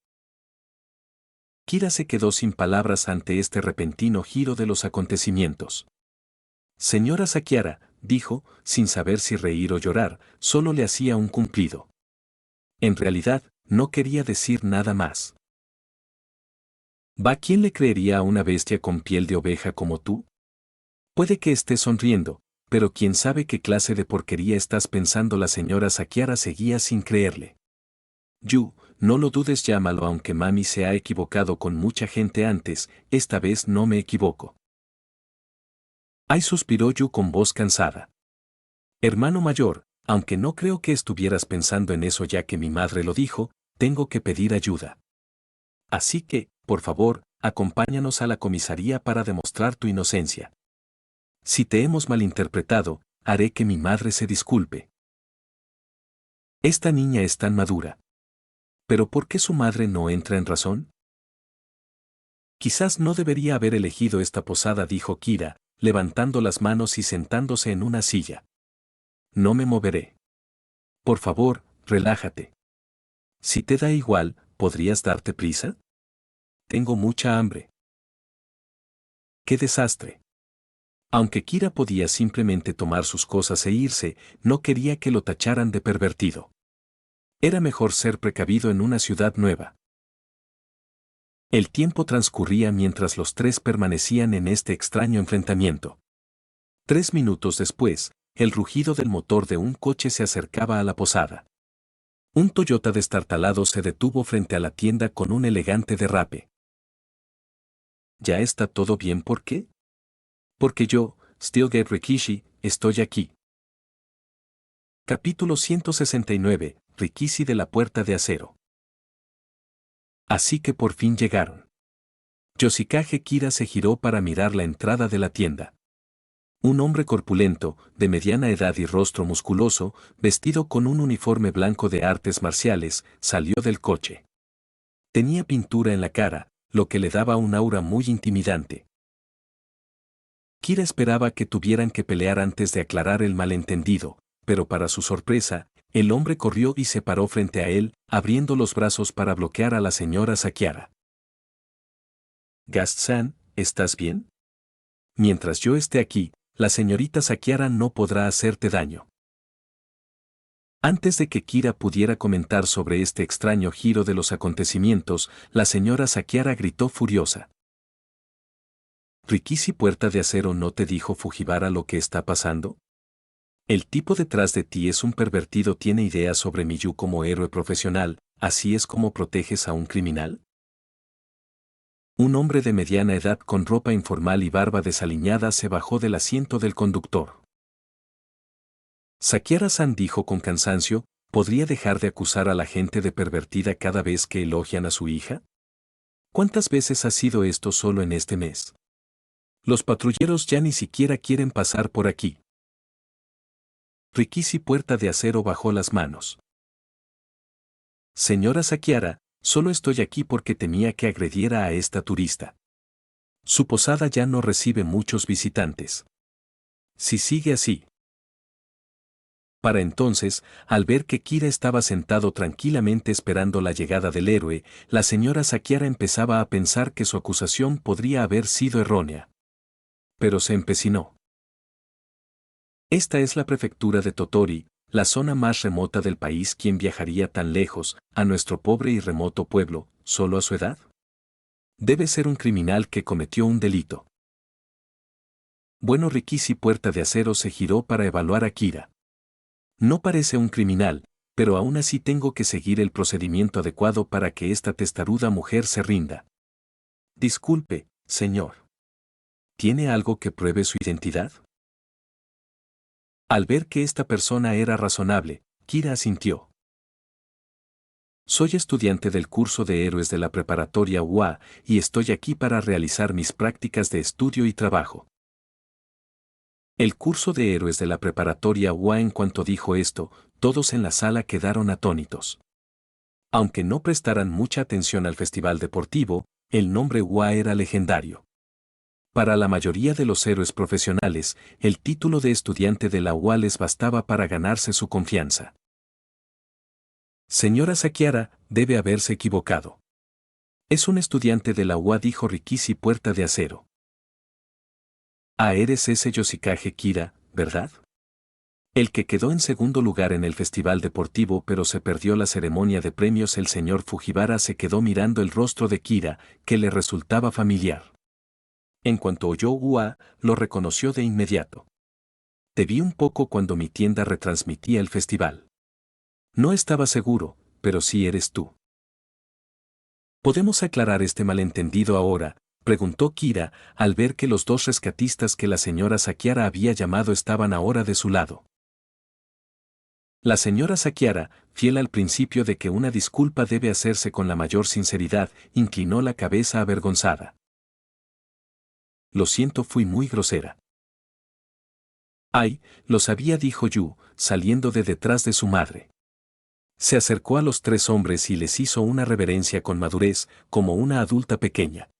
Kira se quedó sin palabras ante este repentino giro de los acontecimientos. Señora Sakiara, dijo, sin saber si reír o llorar, solo le hacía un cumplido. En realidad, no quería decir nada más. ¿Va? ¿Quién le creería a una bestia con piel de oveja como tú? Puede que esté sonriendo, pero quién sabe qué clase de porquería estás pensando. La señora Sakiara seguía sin creerle. Yu, no lo dudes, llámalo, aunque mami se ha equivocado con mucha gente antes, esta vez no me equivoco. Ay, suspiró Yu con voz cansada. Hermano mayor, aunque no creo que estuvieras pensando en eso ya que mi madre lo dijo, tengo que pedir ayuda. Así que, por favor, acompáñanos a la comisaría para demostrar tu inocencia. Si te hemos malinterpretado, haré que mi madre se disculpe. Esta niña es tan madura. ¿Pero por qué su madre no entra en razón? Quizás no debería haber elegido esta posada, dijo Kira, levantando las manos y sentándose en una silla. No me moveré. Por favor, relájate. Si te da igual, ¿podrías darte prisa? Tengo mucha hambre. ¡Qué desastre! Aunque Kira podía simplemente tomar sus cosas e irse, no quería que lo tacharan de pervertido. Era mejor ser precavido en una ciudad nueva. El tiempo transcurría mientras los tres permanecían en este extraño enfrentamiento. 3 minutos después, el rugido del motor de un coche se acercaba a la posada. Un Toyota destartalado se detuvo frente a la tienda con un elegante derrape. ¿Ya está todo bien? ¿Por qué? Porque yo, Steelgate Rikishi, estoy aquí. Capítulo 169, Rikishi de la Puerta de Acero. Así que por fin llegaron. Yoshikage Kira se giró para mirar la entrada de la tienda. Un hombre corpulento, de mediana edad y rostro musculoso, vestido con un uniforme blanco de artes marciales, salió del coche. Tenía pintura en la cara, lo que le daba un aura muy intimidante. Kira esperaba que tuvieran que pelear antes de aclarar el malentendido, pero para su sorpresa, el hombre corrió y se paró frente a él, abriendo los brazos para bloquear a la señora Sakiara. Gast-san, ¿estás bien? Mientras yo esté aquí, la señorita Sakiara no podrá hacerte daño. Antes de que Kira pudiera comentar sobre este extraño giro de los acontecimientos, la señora Sakiara gritó furiosa. ¿Rikishi Puerta de Acero no te dijo Fujiwara lo que está pasando? El tipo detrás de ti es un pervertido, tiene ideas sobre mi Yu como héroe profesional, ¿así es como proteges a un criminal? Un hombre de mediana edad con ropa informal y barba desaliñada se bajó del asiento del conductor. Sakiara-san, dijo con cansancio, ¿podría dejar de acusar a la gente de pervertida cada vez que elogian a su hija? ¿Cuántas veces ha sido esto solo en este mes? Los patrulleros ya ni siquiera quieren pasar por aquí. Rikishi Puerta de Acero bajó las manos. Señora Sakiara, solo estoy aquí porque temía que agrediera a esta turista. Su posada ya no recibe muchos visitantes. Si sigue así. Para entonces, al ver que Kira estaba sentado tranquilamente esperando la llegada del héroe, la señora Sakiara empezaba a pensar que su acusación podría haber sido errónea. Pero se empecinó. Esta es la prefectura de Totori, La zona más remota del país. ¿Quién viajaría tan lejos, a nuestro pobre y remoto pueblo, solo a su edad? Debe ser un criminal que cometió un delito. Bueno, Rikishi Puerta de Acero se giró para evaluar a Kira. No parece un criminal, pero aún así tengo que seguir el procedimiento adecuado para que esta testaruda mujer se rinda. Disculpe, señor. ¿Tiene algo que pruebe su identidad? Al ver que esta persona era razonable, Kira asintió. Soy estudiante del curso de héroes de la preparatoria UA y estoy aquí para realizar mis prácticas de estudio y trabajo. El curso de héroes de la preparatoria UA. En cuanto dijo esto, todos en la sala quedaron atónitos. Aunque no prestaran mucha atención al festival deportivo, el nombre UA era legendario. Para la mayoría de los héroes profesionales, el título de estudiante de la UA les bastaba para ganarse su confianza. Señora Sakiara, debe haberse equivocado. Es un estudiante de la UA, dijo Rikishi Puerta de Acero. Ah, eres ese Yoshikage Kira, ¿verdad? El que quedó en segundo lugar en el festival deportivo pero se perdió la ceremonia de premios. El señor Fujiwara se quedó mirando el rostro de Kira, que le resultaba familiar. En cuanto oyó UA, lo reconoció de inmediato. Te vi un poco cuando mi tienda retransmitía el festival. No estaba seguro, pero sí eres tú. ¿Podemos aclarar este malentendido ahora?, preguntó Kira, al ver que los dos rescatistas que la señora Sakiara había llamado estaban ahora de su lado. La señora Sakiara, fiel al principio de que una disculpa debe hacerse con la mayor sinceridad, inclinó la cabeza avergonzada. Lo siento, fui muy grosera. Ay, lo sabía, dijo Yu, saliendo de detrás de su madre. Se acercó a los tres hombres y les hizo una reverencia con madurez, como una adulta pequeña.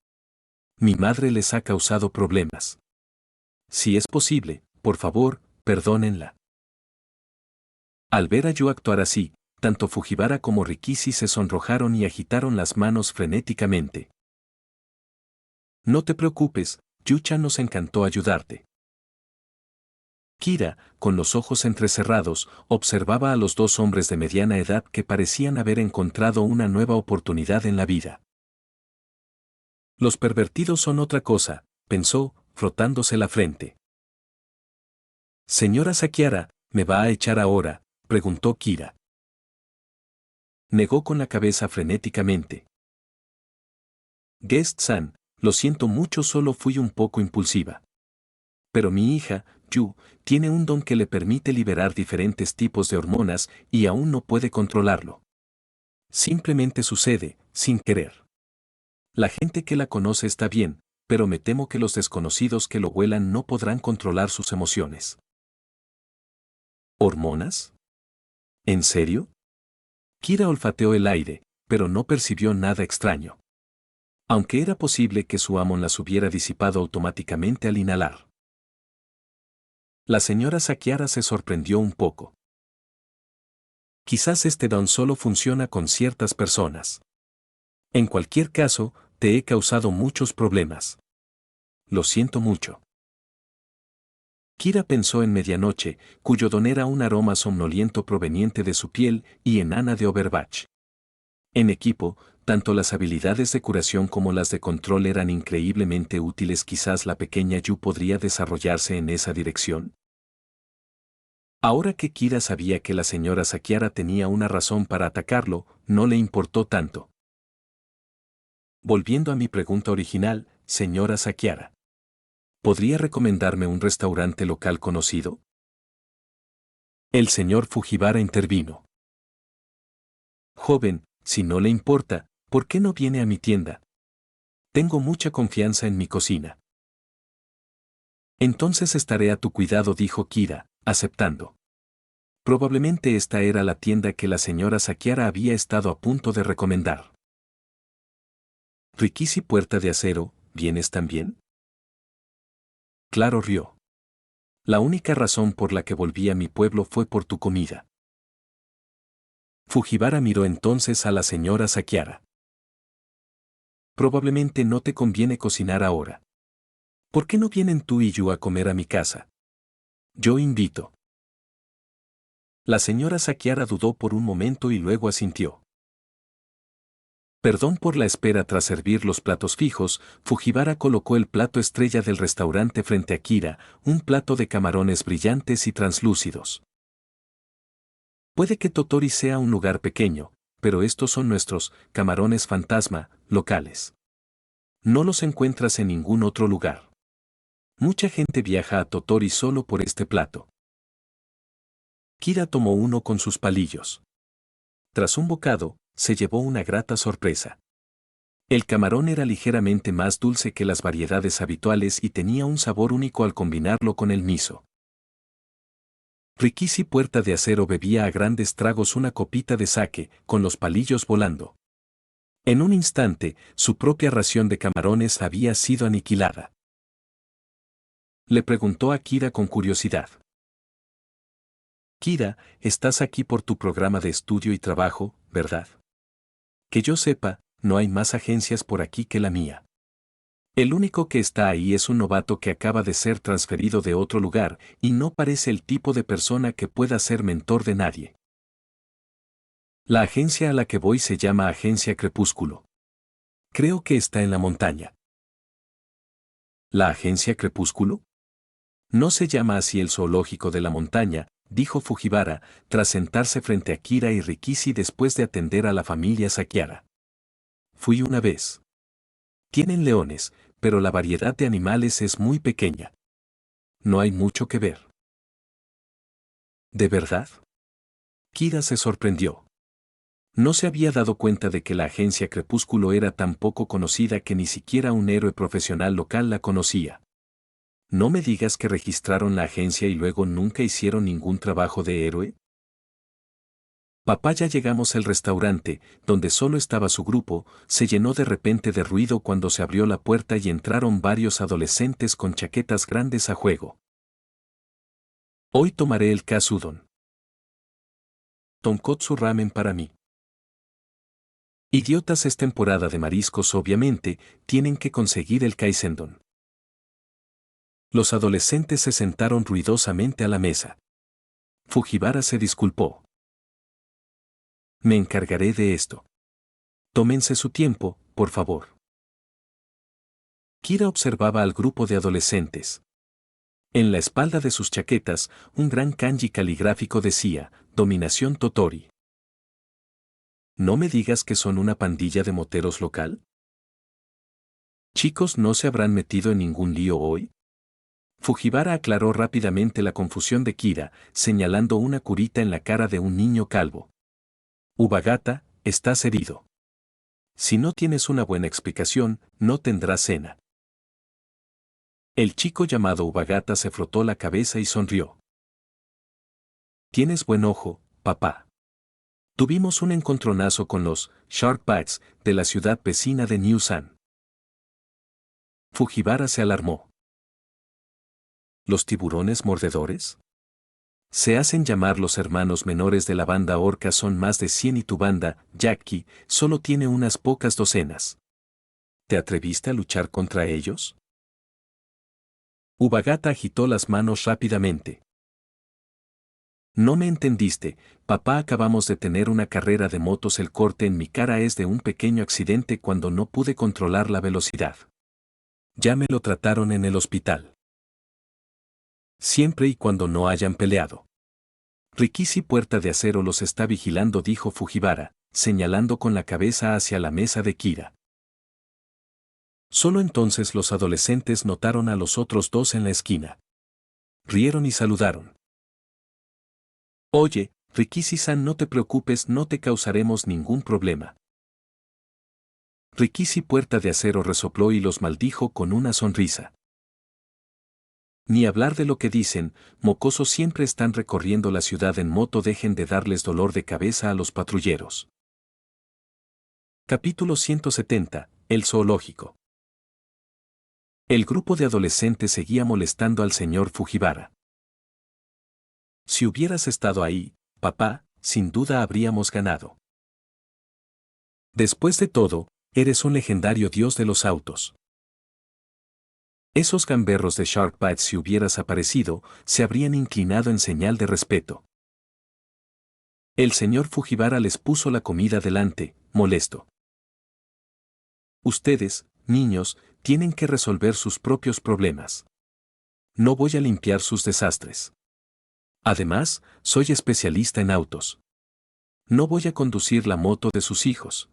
Mi madre les ha causado problemas. Si es posible, por favor, perdónenla. Al ver a Yu actuar así, tanto Fujiwara como Rikishi se sonrojaron y agitaron las manos frenéticamente. No te preocupes, Yu-chan, nos encantó ayudarte. Kira, con los ojos entrecerrados, observaba a los dos hombres de mediana edad que parecían haber encontrado una nueva oportunidad en la vida. Los pervertidos son otra cosa, pensó, frotándose la frente. Señora Sakiara, ¿me va a echar ahora?, preguntó Kira. Negó con la cabeza frenéticamente. Guest-san, lo siento mucho, solo fui un poco impulsiva. Pero mi hija, Yu, tiene un don que le permite liberar diferentes tipos de hormonas y aún no puede controlarlo. Simplemente sucede, sin querer. La gente que la conoce está bien, pero me temo que los desconocidos que lo huelan no podrán controlar sus emociones. ¿Hormonas? ¿En serio? Kira olfateó el aire, pero no percibió nada extraño. Aunque era posible que su amo las hubiera disipado automáticamente al inhalar. La señora Sakiara se sorprendió un poco. Quizás este don solo funciona con ciertas personas. En cualquier caso, te he causado muchos problemas. Lo siento mucho. Kira pensó en Medianoche, cuyo don era un aroma somnoliento proveniente de su piel, y en Ana de Overwatch. En equipo, tanto las habilidades de curación como las de control eran increíblemente útiles. Quizás la pequeña Yu podría desarrollarse en esa dirección. Ahora que Kira sabía que la señora Sakiara tenía una razón para atacarlo, no le importó tanto. Volviendo a mi pregunta original, señora Sakiara, ¿podría recomendarme un restaurante local conocido? El señor Fujiwara intervino. Joven, si no le importa, ¿por qué no viene a mi tienda? Tengo mucha confianza en mi cocina. Entonces estaré a tu cuidado, dijo Kira, aceptando. Probablemente esta era la tienda que la señora Sakiara había estado a punto de recomendar. Rikishi Puerta de Acero, ¿vienes también? Claro, rió. La única razón por la que volví a mi pueblo fue por tu comida. Fujiwara miró entonces a la señora Sakiara. Probablemente no te conviene cocinar ahora. ¿Por qué no vienen tú y Yu a comer a mi casa? Yo invito. La señora Sakiara dudó por un momento y luego asintió. Perdón por la espera. Tras servir los platos fijos, Fujiwara colocó el plato estrella del restaurante frente a Kira, un plato de camarones brillantes y translúcidos. Puede que Totori sea un lugar pequeño, pero estos son nuestros camarones fantasma, locales. No los encuentras en ningún otro lugar. Mucha gente viaja a Totori solo por este plato. Kira tomó uno con sus palillos. Tras un bocado, se llevó una grata sorpresa. El camarón era ligeramente más dulce que las variedades habituales y tenía un sabor único al combinarlo con el miso. Rikishi Puerta de Acero bebía a grandes tragos una copita de sake, con los palillos volando. En un instante, su propia ración de camarones había sido aniquilada. Le preguntó a Kira con curiosidad. Kira, estás aquí por tu programa de estudio y trabajo, ¿verdad? Que yo sepa, no hay más agencias por aquí que la mía. El único que está ahí es un novato que acaba de ser transferido de otro lugar y no parece el tipo de persona que pueda ser mentor de nadie. La agencia a la que voy se llama Agencia Crepúsculo. Creo que está en la montaña. ¿La Agencia Crepúsculo? No se llama así el zoológico de la montaña, dijo Fujiwara, tras sentarse frente a Kira y Rikishi después de atender a la familia Sakiara. Fui una vez. Tienen leones, pero la variedad de animales es muy pequeña. No hay mucho que ver. ¿De verdad? Kira se sorprendió. No se había dado cuenta de que la agencia Crepúsculo era tan poco conocida que ni siquiera un héroe profesional local la conocía. No me digas que registraron la agencia y luego nunca hicieron ningún trabajo de héroe. Papá, ya llegamos. El restaurante, donde solo estaba su grupo, se llenó de repente de ruido cuando se abrió la puerta y entraron varios adolescentes con chaquetas grandes a juego. Hoy tomaré el katsudon. Tonkotsu ramen para mí. Idiotas, es temporada de mariscos, obviamente, tienen que conseguir el kaisendon. Los adolescentes se sentaron ruidosamente a la mesa. Fujiwara se disculpó. Me encargaré de esto. Tómense su tiempo, por favor. Kira observaba al grupo de adolescentes. En la espalda de sus chaquetas, un gran kanji caligráfico decía, Dominación Totori. ¿No me digas que son una pandilla de moteros local? Chicos, ¿no se habrán metido en ningún lío hoy? Fujiwara aclaró rápidamente la confusión de Kira, señalando una curita en la cara de un niño calvo. Ubagata, estás herido. Si no tienes una buena explicación, no tendrás cena. El chico llamado Ubagata se frotó la cabeza y sonrió. Tienes buen ojo, papá. Tuvimos un encontronazo con los Sharkbats de la ciudad vecina de Newsan. Fujiwara se alarmó. ¿Los tiburones mordedores? Se hacen llamar los hermanos menores de la banda orca, son más de 100 y tu banda, Jackie, solo tiene unas pocas docenas. ¿Te atreviste a luchar contra ellos? Ubagata agitó las manos rápidamente. No me entendiste, papá, acabamos de tener una carrera de motos, el corte en mi cara es de un pequeño accidente cuando no pude controlar la velocidad. Ya me lo trataron en el hospital. Siempre y cuando no hayan peleado. Rikishi Puerta de Acero los está vigilando, dijo Fujiwara, señalando con la cabeza hacia la mesa de Kira. Solo entonces los adolescentes notaron a los otros dos en la esquina. Rieron y saludaron. Oye, Rikishi-san, no te preocupes, no te causaremos ningún problema. Rikishi Puerta de Acero resopló y los maldijo con una sonrisa. Ni hablar de lo que dicen, mocosos, siempre están recorriendo la ciudad en moto, dejen de darles dolor de cabeza a los patrulleros. Capítulo 170, el zoológico. El grupo de adolescentes seguía molestando al señor Fujiwara. Si hubieras estado ahí, papá, sin duda habríamos ganado. Después de todo, eres un legendario dios de los autos. Esos gamberros de Sharkbite, si hubieras aparecido, se habrían inclinado en señal de respeto. El señor Fujiwara les puso la comida delante, molesto. Ustedes, niños, tienen que resolver sus propios problemas. No voy a limpiar sus desastres. Además, soy especialista en autos. No voy a conducir la moto de sus hijos.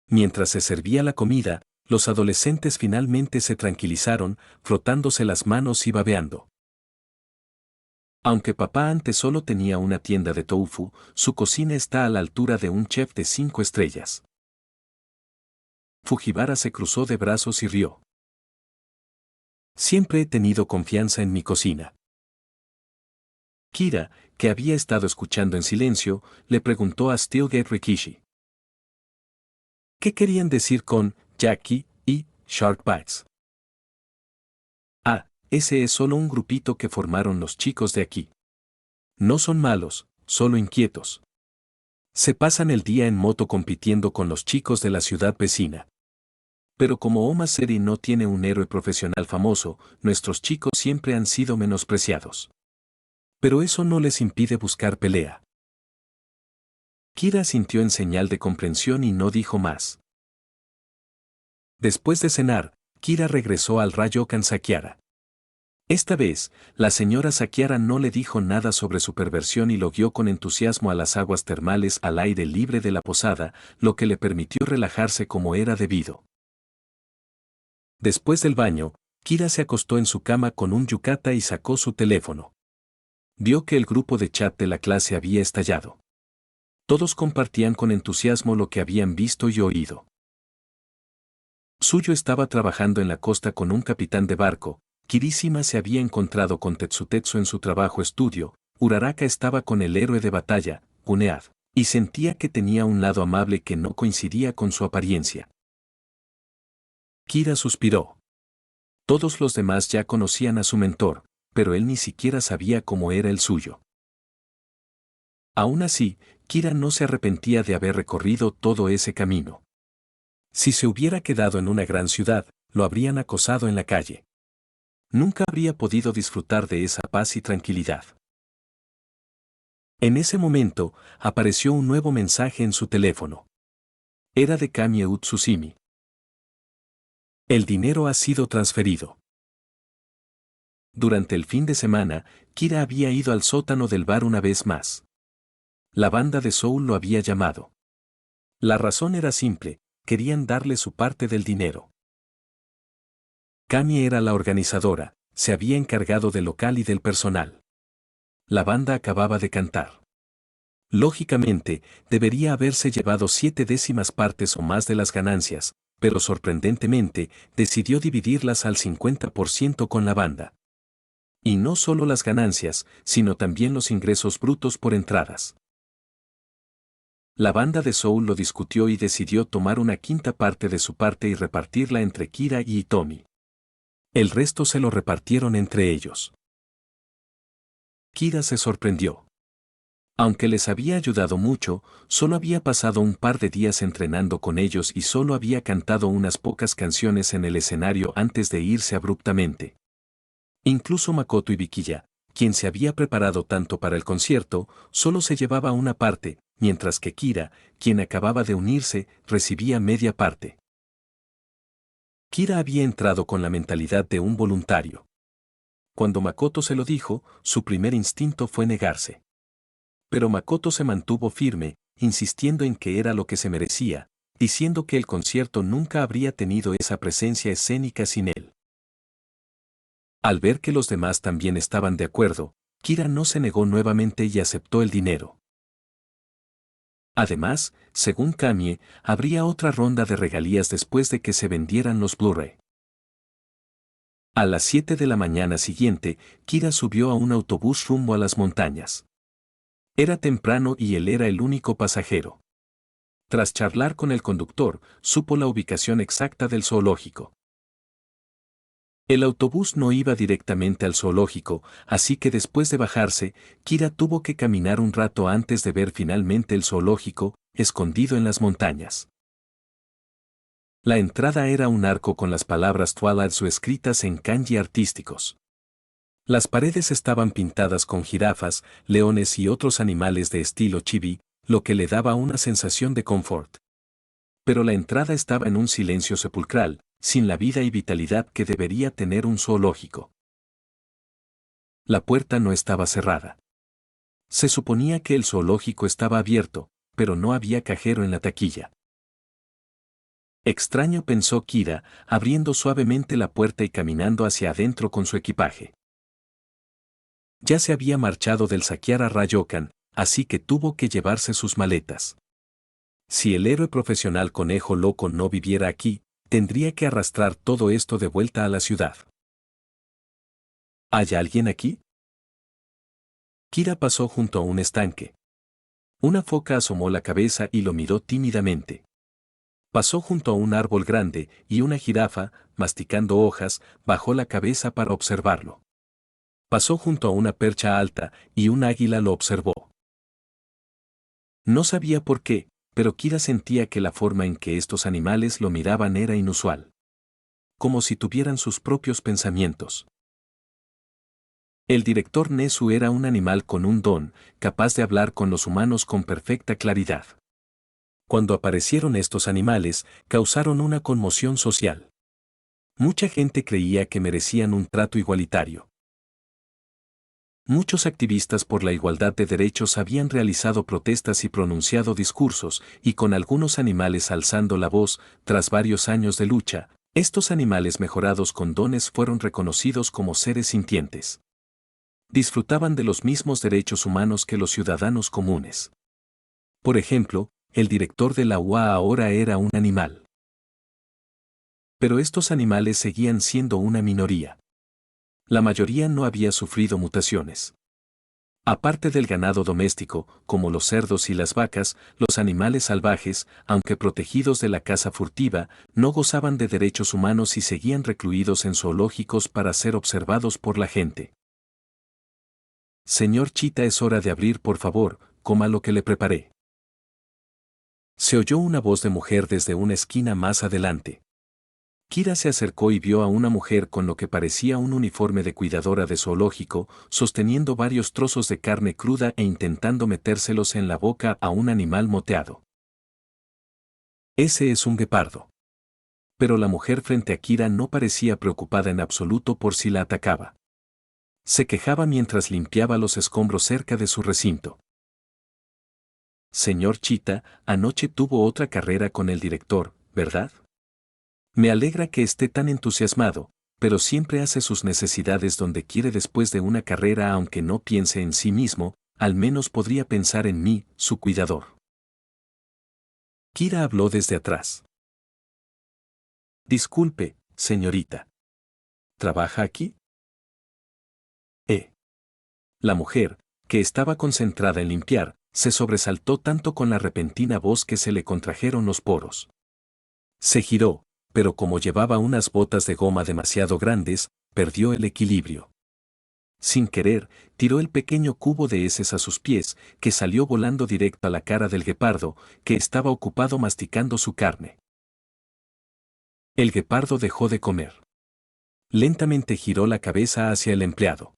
Mientras se servía la comida, los adolescentes finalmente se tranquilizaron, frotándose las manos y babeando. Aunque papá antes solo tenía una tienda de tofu, su cocina está a la altura de un chef de 5 estrellas. Fujiwara se cruzó de brazos y rió. Siempre he tenido confianza en mi cocina. Kira, que había estado escuchando en silencio, le preguntó a Steelgate Rikishi. ¿Qué querían decir con Jackie y Shark Bites? Ah, ese es solo un grupito que formaron los chicos de aquí. No son malos, solo inquietos. Se pasan el día en moto compitiendo con los chicos de la ciudad vecina. Pero como Oma Seri no tiene un héroe profesional famoso, nuestros chicos siempre han sido menospreciados. Pero eso no les impide buscar pelea. Kira sintió en señal de comprensión y no dijo más. Después de cenar, Kira regresó al Ryokan Sakiara. Esta vez, la señora Sakiara no le dijo nada sobre su perversión y lo guió con entusiasmo a las aguas termales al aire libre de la posada, lo que le permitió relajarse como era debido. Después del baño, Kira se acostó en su cama con un yukata y sacó su teléfono. Vio que el grupo de chat de la clase había estallado. Todos compartían con entusiasmo lo que habían visto y oído. Suyo estaba trabajando en la costa con un capitán de barco, Kirishima se había encontrado con Tetsutetsu en su trabajo estudio, Uraraka estaba con el héroe de batalla, Gunead, y sentía que tenía un lado amable que no coincidía con su apariencia. Kira suspiró. Todos los demás ya conocían a su mentor, pero él ni siquiera sabía cómo era el suyo. Aún así, Kira no se arrepentía de haber recorrido todo ese camino. Si se hubiera quedado en una gran ciudad, lo habrían acosado en la calle. Nunca habría podido disfrutar de esa paz y tranquilidad. En ese momento, apareció un nuevo mensaje en su teléfono. Era de Kamie Utsusimi. El dinero ha sido transferido. Durante el fin de semana, Kira había ido al sótano del bar una vez más. La banda de Soul lo había llamado. La razón era simple, querían darle su parte del dinero. Kamie era la organizadora, se había encargado del local y del personal. La banda acababa de cantar. Lógicamente, debería haberse llevado 7/10 partes o más de las ganancias, pero sorprendentemente, decidió dividirlas al 50% con la banda. Y no solo las ganancias, sino también los ingresos brutos por entradas. La banda de Soul lo discutió y decidió tomar una quinta parte de su parte y repartirla entre Kira y Hitomi. El resto se lo repartieron entre ellos. Kira se sorprendió. Aunque les había ayudado mucho, solo había pasado un par de días entrenando con ellos y solo había cantado unas pocas canciones en el escenario antes de irse abruptamente. Incluso Makoto Ibikiya, quien se había preparado tanto para el concierto, solo se llevaba una parte, mientras que Kira, quien acababa de unirse, recibía media parte. Kira había entrado con la mentalidad de un voluntario. Cuando Makoto se lo dijo, su primer instinto fue negarse. Pero Makoto se mantuvo firme, insistiendo en que era lo que se merecía, diciendo que el concierto nunca habría tenido esa presencia escénica sin él. Al ver que los demás también estaban de acuerdo, Kira no se negó nuevamente y aceptó el dinero. Además, según Kamie, habría otra ronda de regalías después de que se vendieran los Blu-ray. A las 7 de la mañana siguiente, Kira subió a un autobús rumbo a las montañas. Era temprano y él era el único pasajero. Tras charlar con el conductor, supo la ubicación exacta del zoológico. El autobús no iba directamente al zoológico, así que después de bajarse, Kira tuvo que caminar un rato antes de ver finalmente el zoológico, escondido en las montañas. La entrada era un arco con las palabras Twilight escritas en kanji artísticos. Las paredes estaban pintadas con jirafas, leones y otros animales de estilo chibi, lo que le daba una sensación de confort. Pero la entrada estaba en un silencio sepulcral, sin la vida y vitalidad que debería tener un zoológico. La puerta no estaba cerrada. Se suponía que el zoológico estaba abierto, pero no había cajero en la taquilla. Extraño, pensó Kira, abriendo suavemente la puerta y caminando hacia adentro con su equipaje. Ya se había marchado del saquear a Ryokan, así que tuvo que llevarse sus maletas. Si el héroe profesional Conejo Loco no viviera aquí, tendría que arrastrar todo esto de vuelta a la ciudad. ¿Hay alguien aquí? Kira pasó junto a un estanque. Una foca asomó la cabeza y lo miró tímidamente. Pasó junto a un árbol grande y una jirafa, masticando hojas, bajó la cabeza para observarlo. Pasó junto a una percha alta y un águila lo observó. No sabía por qué, pero Kira sentía que la forma en que estos animales lo miraban era inusual. Como si tuvieran sus propios pensamientos. El director Nezu era un animal con un don, capaz de hablar con los humanos con perfecta claridad. Cuando aparecieron estos animales, causaron una conmoción social. Mucha gente creía que merecían un trato igualitario. Muchos activistas por la igualdad de derechos habían realizado protestas y pronunciado discursos, y con algunos animales alzando la voz, tras varios años de lucha, estos animales mejorados con dones fueron reconocidos como seres sintientes. Disfrutaban de los mismos derechos humanos que los ciudadanos comunes. Por ejemplo, el director de la UA ahora era un animal. Pero estos animales seguían siendo una minoría. La mayoría no había sufrido mutaciones. Aparte del ganado doméstico, como los cerdos y las vacas, los animales salvajes, aunque protegidos de la caza furtiva, no gozaban de derechos humanos y seguían recluidos en zoológicos para ser observados por la gente. Señor Chita, es hora de abrir, por favor, coma lo que le preparé. Se oyó una voz de mujer desde una esquina más adelante. Kira se acercó y vio a una mujer con lo que parecía un uniforme de cuidadora de zoológico, sosteniendo varios trozos de carne cruda e intentando metérselos en la boca a un animal moteado. Ese es un guepardo. Pero la mujer frente a Kira no parecía preocupada en absoluto por si la atacaba. Se quejaba mientras limpiaba los escombros cerca de su recinto. Señor Chita, anoche tuvo otra carrera con el director, ¿verdad? Me alegra que esté tan entusiasmado, pero siempre hace sus necesidades donde quiere después de una carrera, aunque no piense en sí mismo, al menos podría pensar en mí, su cuidador. Kira habló desde atrás. Disculpe, señorita. ¿Trabaja aquí? La mujer, que estaba concentrada en limpiar, se sobresaltó tanto con la repentina voz que se le contrajeron los poros. Se giró, pero como llevaba unas botas de goma demasiado grandes, perdió el equilibrio. Sin querer, tiró el pequeño cubo de heces a sus pies, que salió volando directo a la cara del guepardo, que estaba ocupado masticando su carne. El guepardo dejó de comer. Lentamente giró la cabeza hacia el empleado.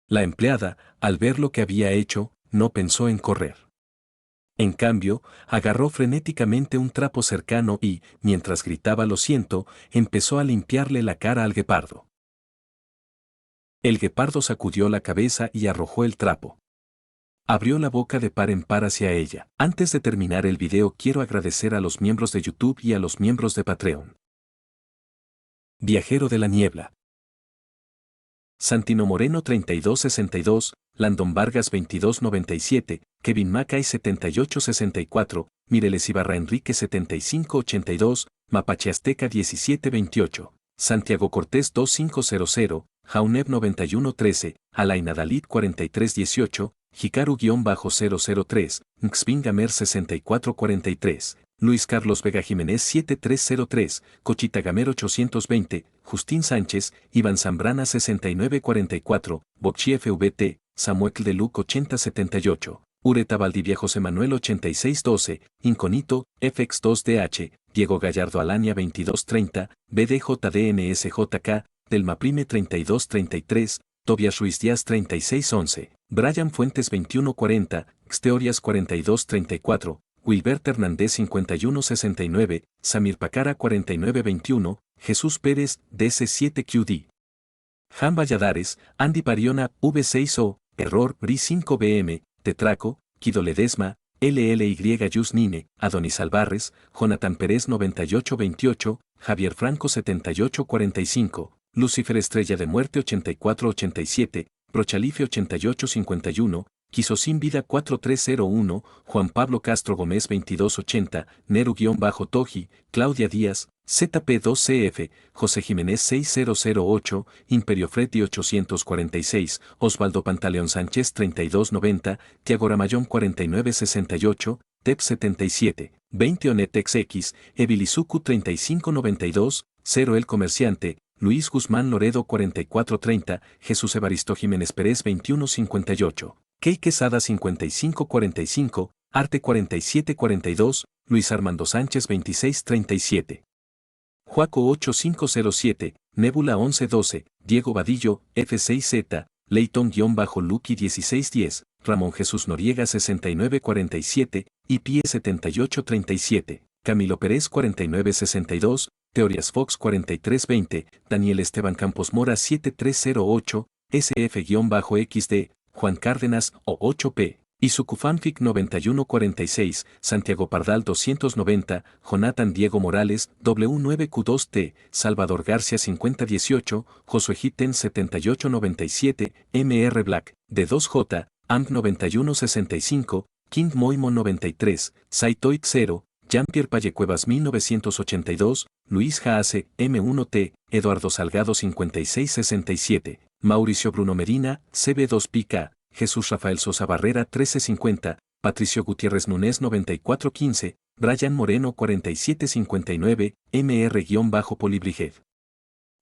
La empleada, al ver lo que había hecho, no pensó en correr. En cambio, agarró frenéticamente un trapo cercano y, mientras gritaba "lo siento", empezó a limpiarle la cara al guepardo. El guepardo sacudió la cabeza y arrojó el trapo. Abrió la boca de par en par hacia ella. Antes de terminar el video, quiero agradecer a los miembros de YouTube y a los miembros de Patreon. Viajero de la niebla. Santino Moreno 3262, Landon Vargas 2297, Kevin Macay 7864, Mireles Ibarra Enrique 7582, Mapache Azteca 1728, Santiago Cortés 2500, Jauneb 9113, Alaina Dalit 4318, Hikaru-003, Nxvingamer 6443, Luis Carlos Vega Jiménez 7303, Cochitagamer 820, Justín Sánchez, Iván Zambrana 6944, Bocchi FVT, Samuel de Luc 8078, Ureta Valdivia José Manuel 8612, Inconito, FX2DH, Diego Gallardo Alania 2230, BDJDNSJK, Delma Prime 3233, Tobias Ruiz Díaz 3611, Brian Fuentes 2140, Xteorias 4234, Wilbert Hernández 5169, Samir Pacara 4921, Jesús Pérez, DC7QD. Jan Valladares, Andy Pariona, V6O, Error, Bri5BM, Tetraco, Kido Ledesma, LLY Yus Nine, Adonis Alvarez, Jonathan Pérez 9828, Javier Franco 7845, Lucifer Estrella de Muerte 8487, Brochalife 8851, Quisosin Vida 4301, Juan Pablo Castro Gómez 2280, Neru-Toji, Claudia Díaz, ZP2CF, José Jiménez 6008, Imperio Freddy 846, Osvaldo Pantaleón Sánchez 3290, Tiago Ramayón 4968, TEP 77, 20 Onetex X, Evilizuku 3592, 0 El Comerciante, Luis Guzmán Loredo 4430, Jesús Evaristo Jiménez Pérez 2158, Key Quesada 5545, Arte 4742, Luis Armando Sánchez 2637. Juaco 8507, Nebula 1112, Diego Vadillo, F6Z, Leighton-Lucky 1610, Ramón Jesús Noriega 6947, IPE 7837, Camilo Pérez 4962, Teorías Fox 4320, Daniel Esteban Campos Mora 7308, SF-XD, Juan Cárdenas o 8P, Isukufanfic 9146, Santiago Pardal 290, Jonathan Diego Morales, W9Q2T, Salvador García 5018, Josué Giten 7897, MR Black, D2J, AMP 9165, King Moimo 93, Saitoid 0, Jean-Pierre Pallecuevas 1982, Luis Jaase, M1T, Eduardo Salgado 5667, Mauricio Bruno Medina, CB2PK, Jesús Rafael Sosa Barrera 1350, Patricio Gutiérrez Núñez 9415, Brian Moreno 4759, MR-Polibrijev.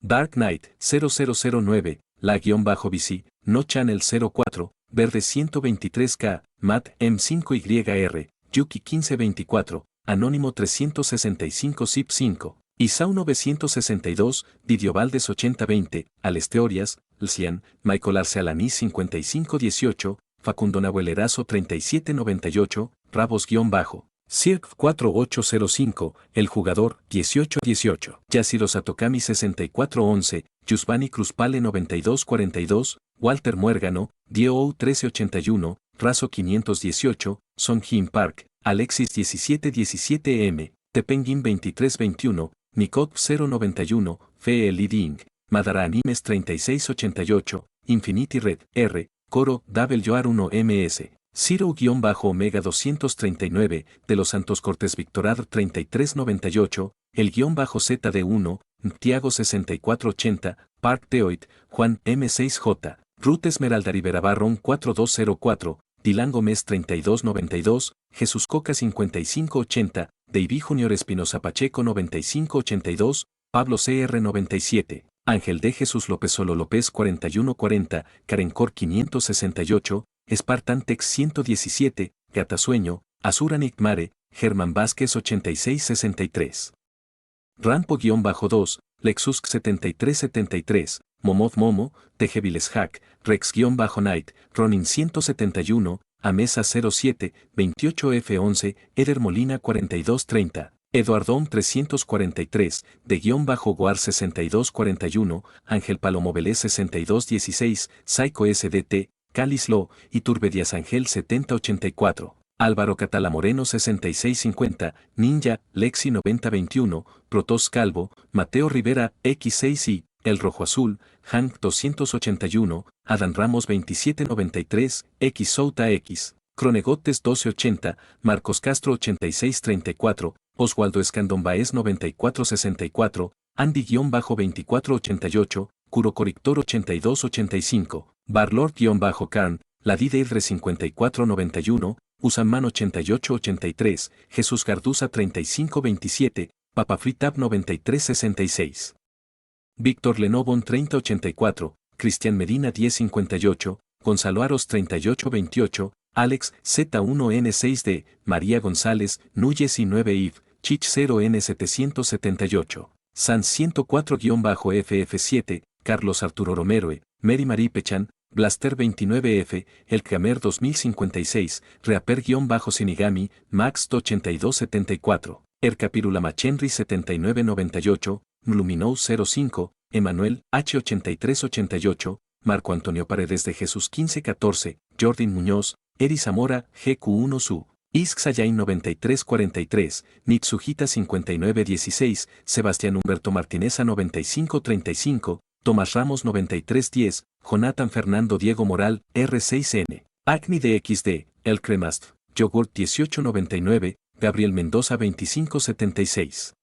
Dark Knight 0009, La-BC, No Channel 04, Verde 123K, Matt M5YR, Yuki 1524, Anónimo 365 Zip 5, Isau 962, Didio Valdes 8020, Alesteorias, Lcian, Michael Arce Alaní 5518, Facundo Nahuelerazo 3798, Rabos-Circ 4805, El Jugador 1818, Yashiro Satokami 6411, Yusbani Cruzpale 9242, Walter Muérgano, Dio 1381, Razo 518, Song Jin Park, Alexis 1717M, Tepengin 2321, Nikot 091, Fe Leading, Madara Animes 3688, Infinity Red, R, Coro, WR1MS, Zero-Omega 239, De los Santos Cortés Victorad 3398, el -ZD1, Tiago 6480, Park Teoid, Juan M6J, Ruth Esmeralda Rivera Barrón 4204, Dylan Gómez 3292, Jesús Coca 5580, David Junior Espinosa Pacheco 9582, Pablo CR 97, Ángel de Jesús López Solo López 4140, Karencor 568, Spartan Tex 117, Gatasueño, Azura Mare, Germán Vázquez 8663. Rampo-2, Lexus 7373, Momoth Momo, Tejeviles Hack, Rex-Night, Ronin 171, Amesa 07, 28F11, Eder Molina 4230, Eduardón 343, de-Guar 6241, Ángel Palomo Vélez 6216, Psycho SDT, Calis Lo, Iturbe Díaz Ángel 7084. Álvaro Catala Moreno 6650, Ninja, Lexi 9021, Protos Calvo, Mateo Rivera, X6i, El Rojo Azul, Hank 281, Adán Ramos 2793, X Souta X, Cronegotes 1280, Marcos Castro 8634, Oswaldo Escandón Baez 9464, Andy-2488, Curo Corictor 8285, Barlord-Carn, Ladide 5491, Usaman 8883, Jesús Garduza 3527, Papa Fritab 9366. Víctor Lenovon 3084, Cristian Medina 1058, Gonzalo Aros 3828, Alex Z1N6D, María González, Núñez y 9IF, Chich 0N778, Sans 104-FF7, Carlos Arturo Romero, Mary Marie Pechan, Blaster 29F, El Kramer 2056, Reaper-Sinigami, Max 8274, Ercapirula Machenry 7998, Mluminou 05, Emanuel H8388, Marco Antonio Paredes de Jesús 1514, Jordan Muñoz, Eri Zamora, GQ1 Su, Ixxayain 9343, Nitsuhita 5916, Sebastián Humberto Martineza 9535, Tomás Ramos 9310, Jonathan Fernando Diego Moral, R6N, Acni DXD, El Cremast, Yogurt 1899, Gabriel Mendoza 2576.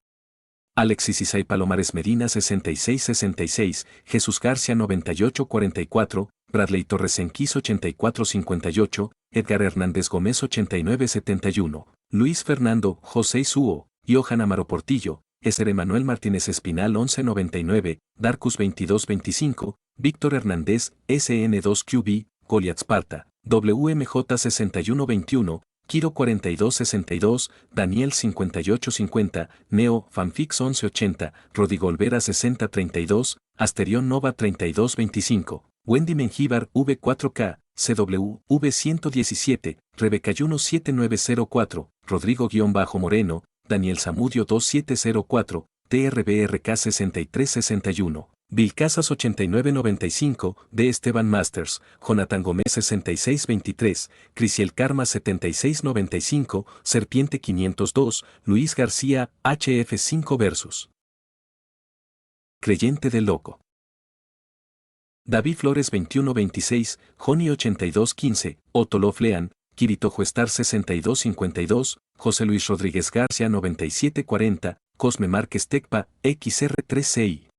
Alexis Isai Palomares Medina 6666, Jesús García 9844, Bradley Torres Enquis 8458, Edgar Hernández Gómez 8971, Luis Fernando José Suo, Johan Amaro Portillo, Eser Emanuel Martínez Espinal 1199, Darkus 2225, Víctor Hernández, SN2QB, Goliath Sparta, WMJ 6121, Kiro 4262, Daniel 5850, Neo, Fanfix 1180, Rodrigo Olvera 6032, Asterión Nova 3225, Wendy Mengíbar V4K, CW, V117, Rebeca Yuno 7904, Rodrigo-Moreno, Daniel Zamudio 2704, TRBRK 6361. Vilcasas 8995, D. Esteban Masters, Jonathan Gómez 6623, Crisiel Karma 7695, Serpiente 502, Luis García, HF5 Versus. Creyente del Loco. David Flores 2126, Joni 8215, Otolof Lean, Kirito Juestar 6252, José Luis Rodríguez García 9740, Cosme Márquez Tecpa, XR3CI.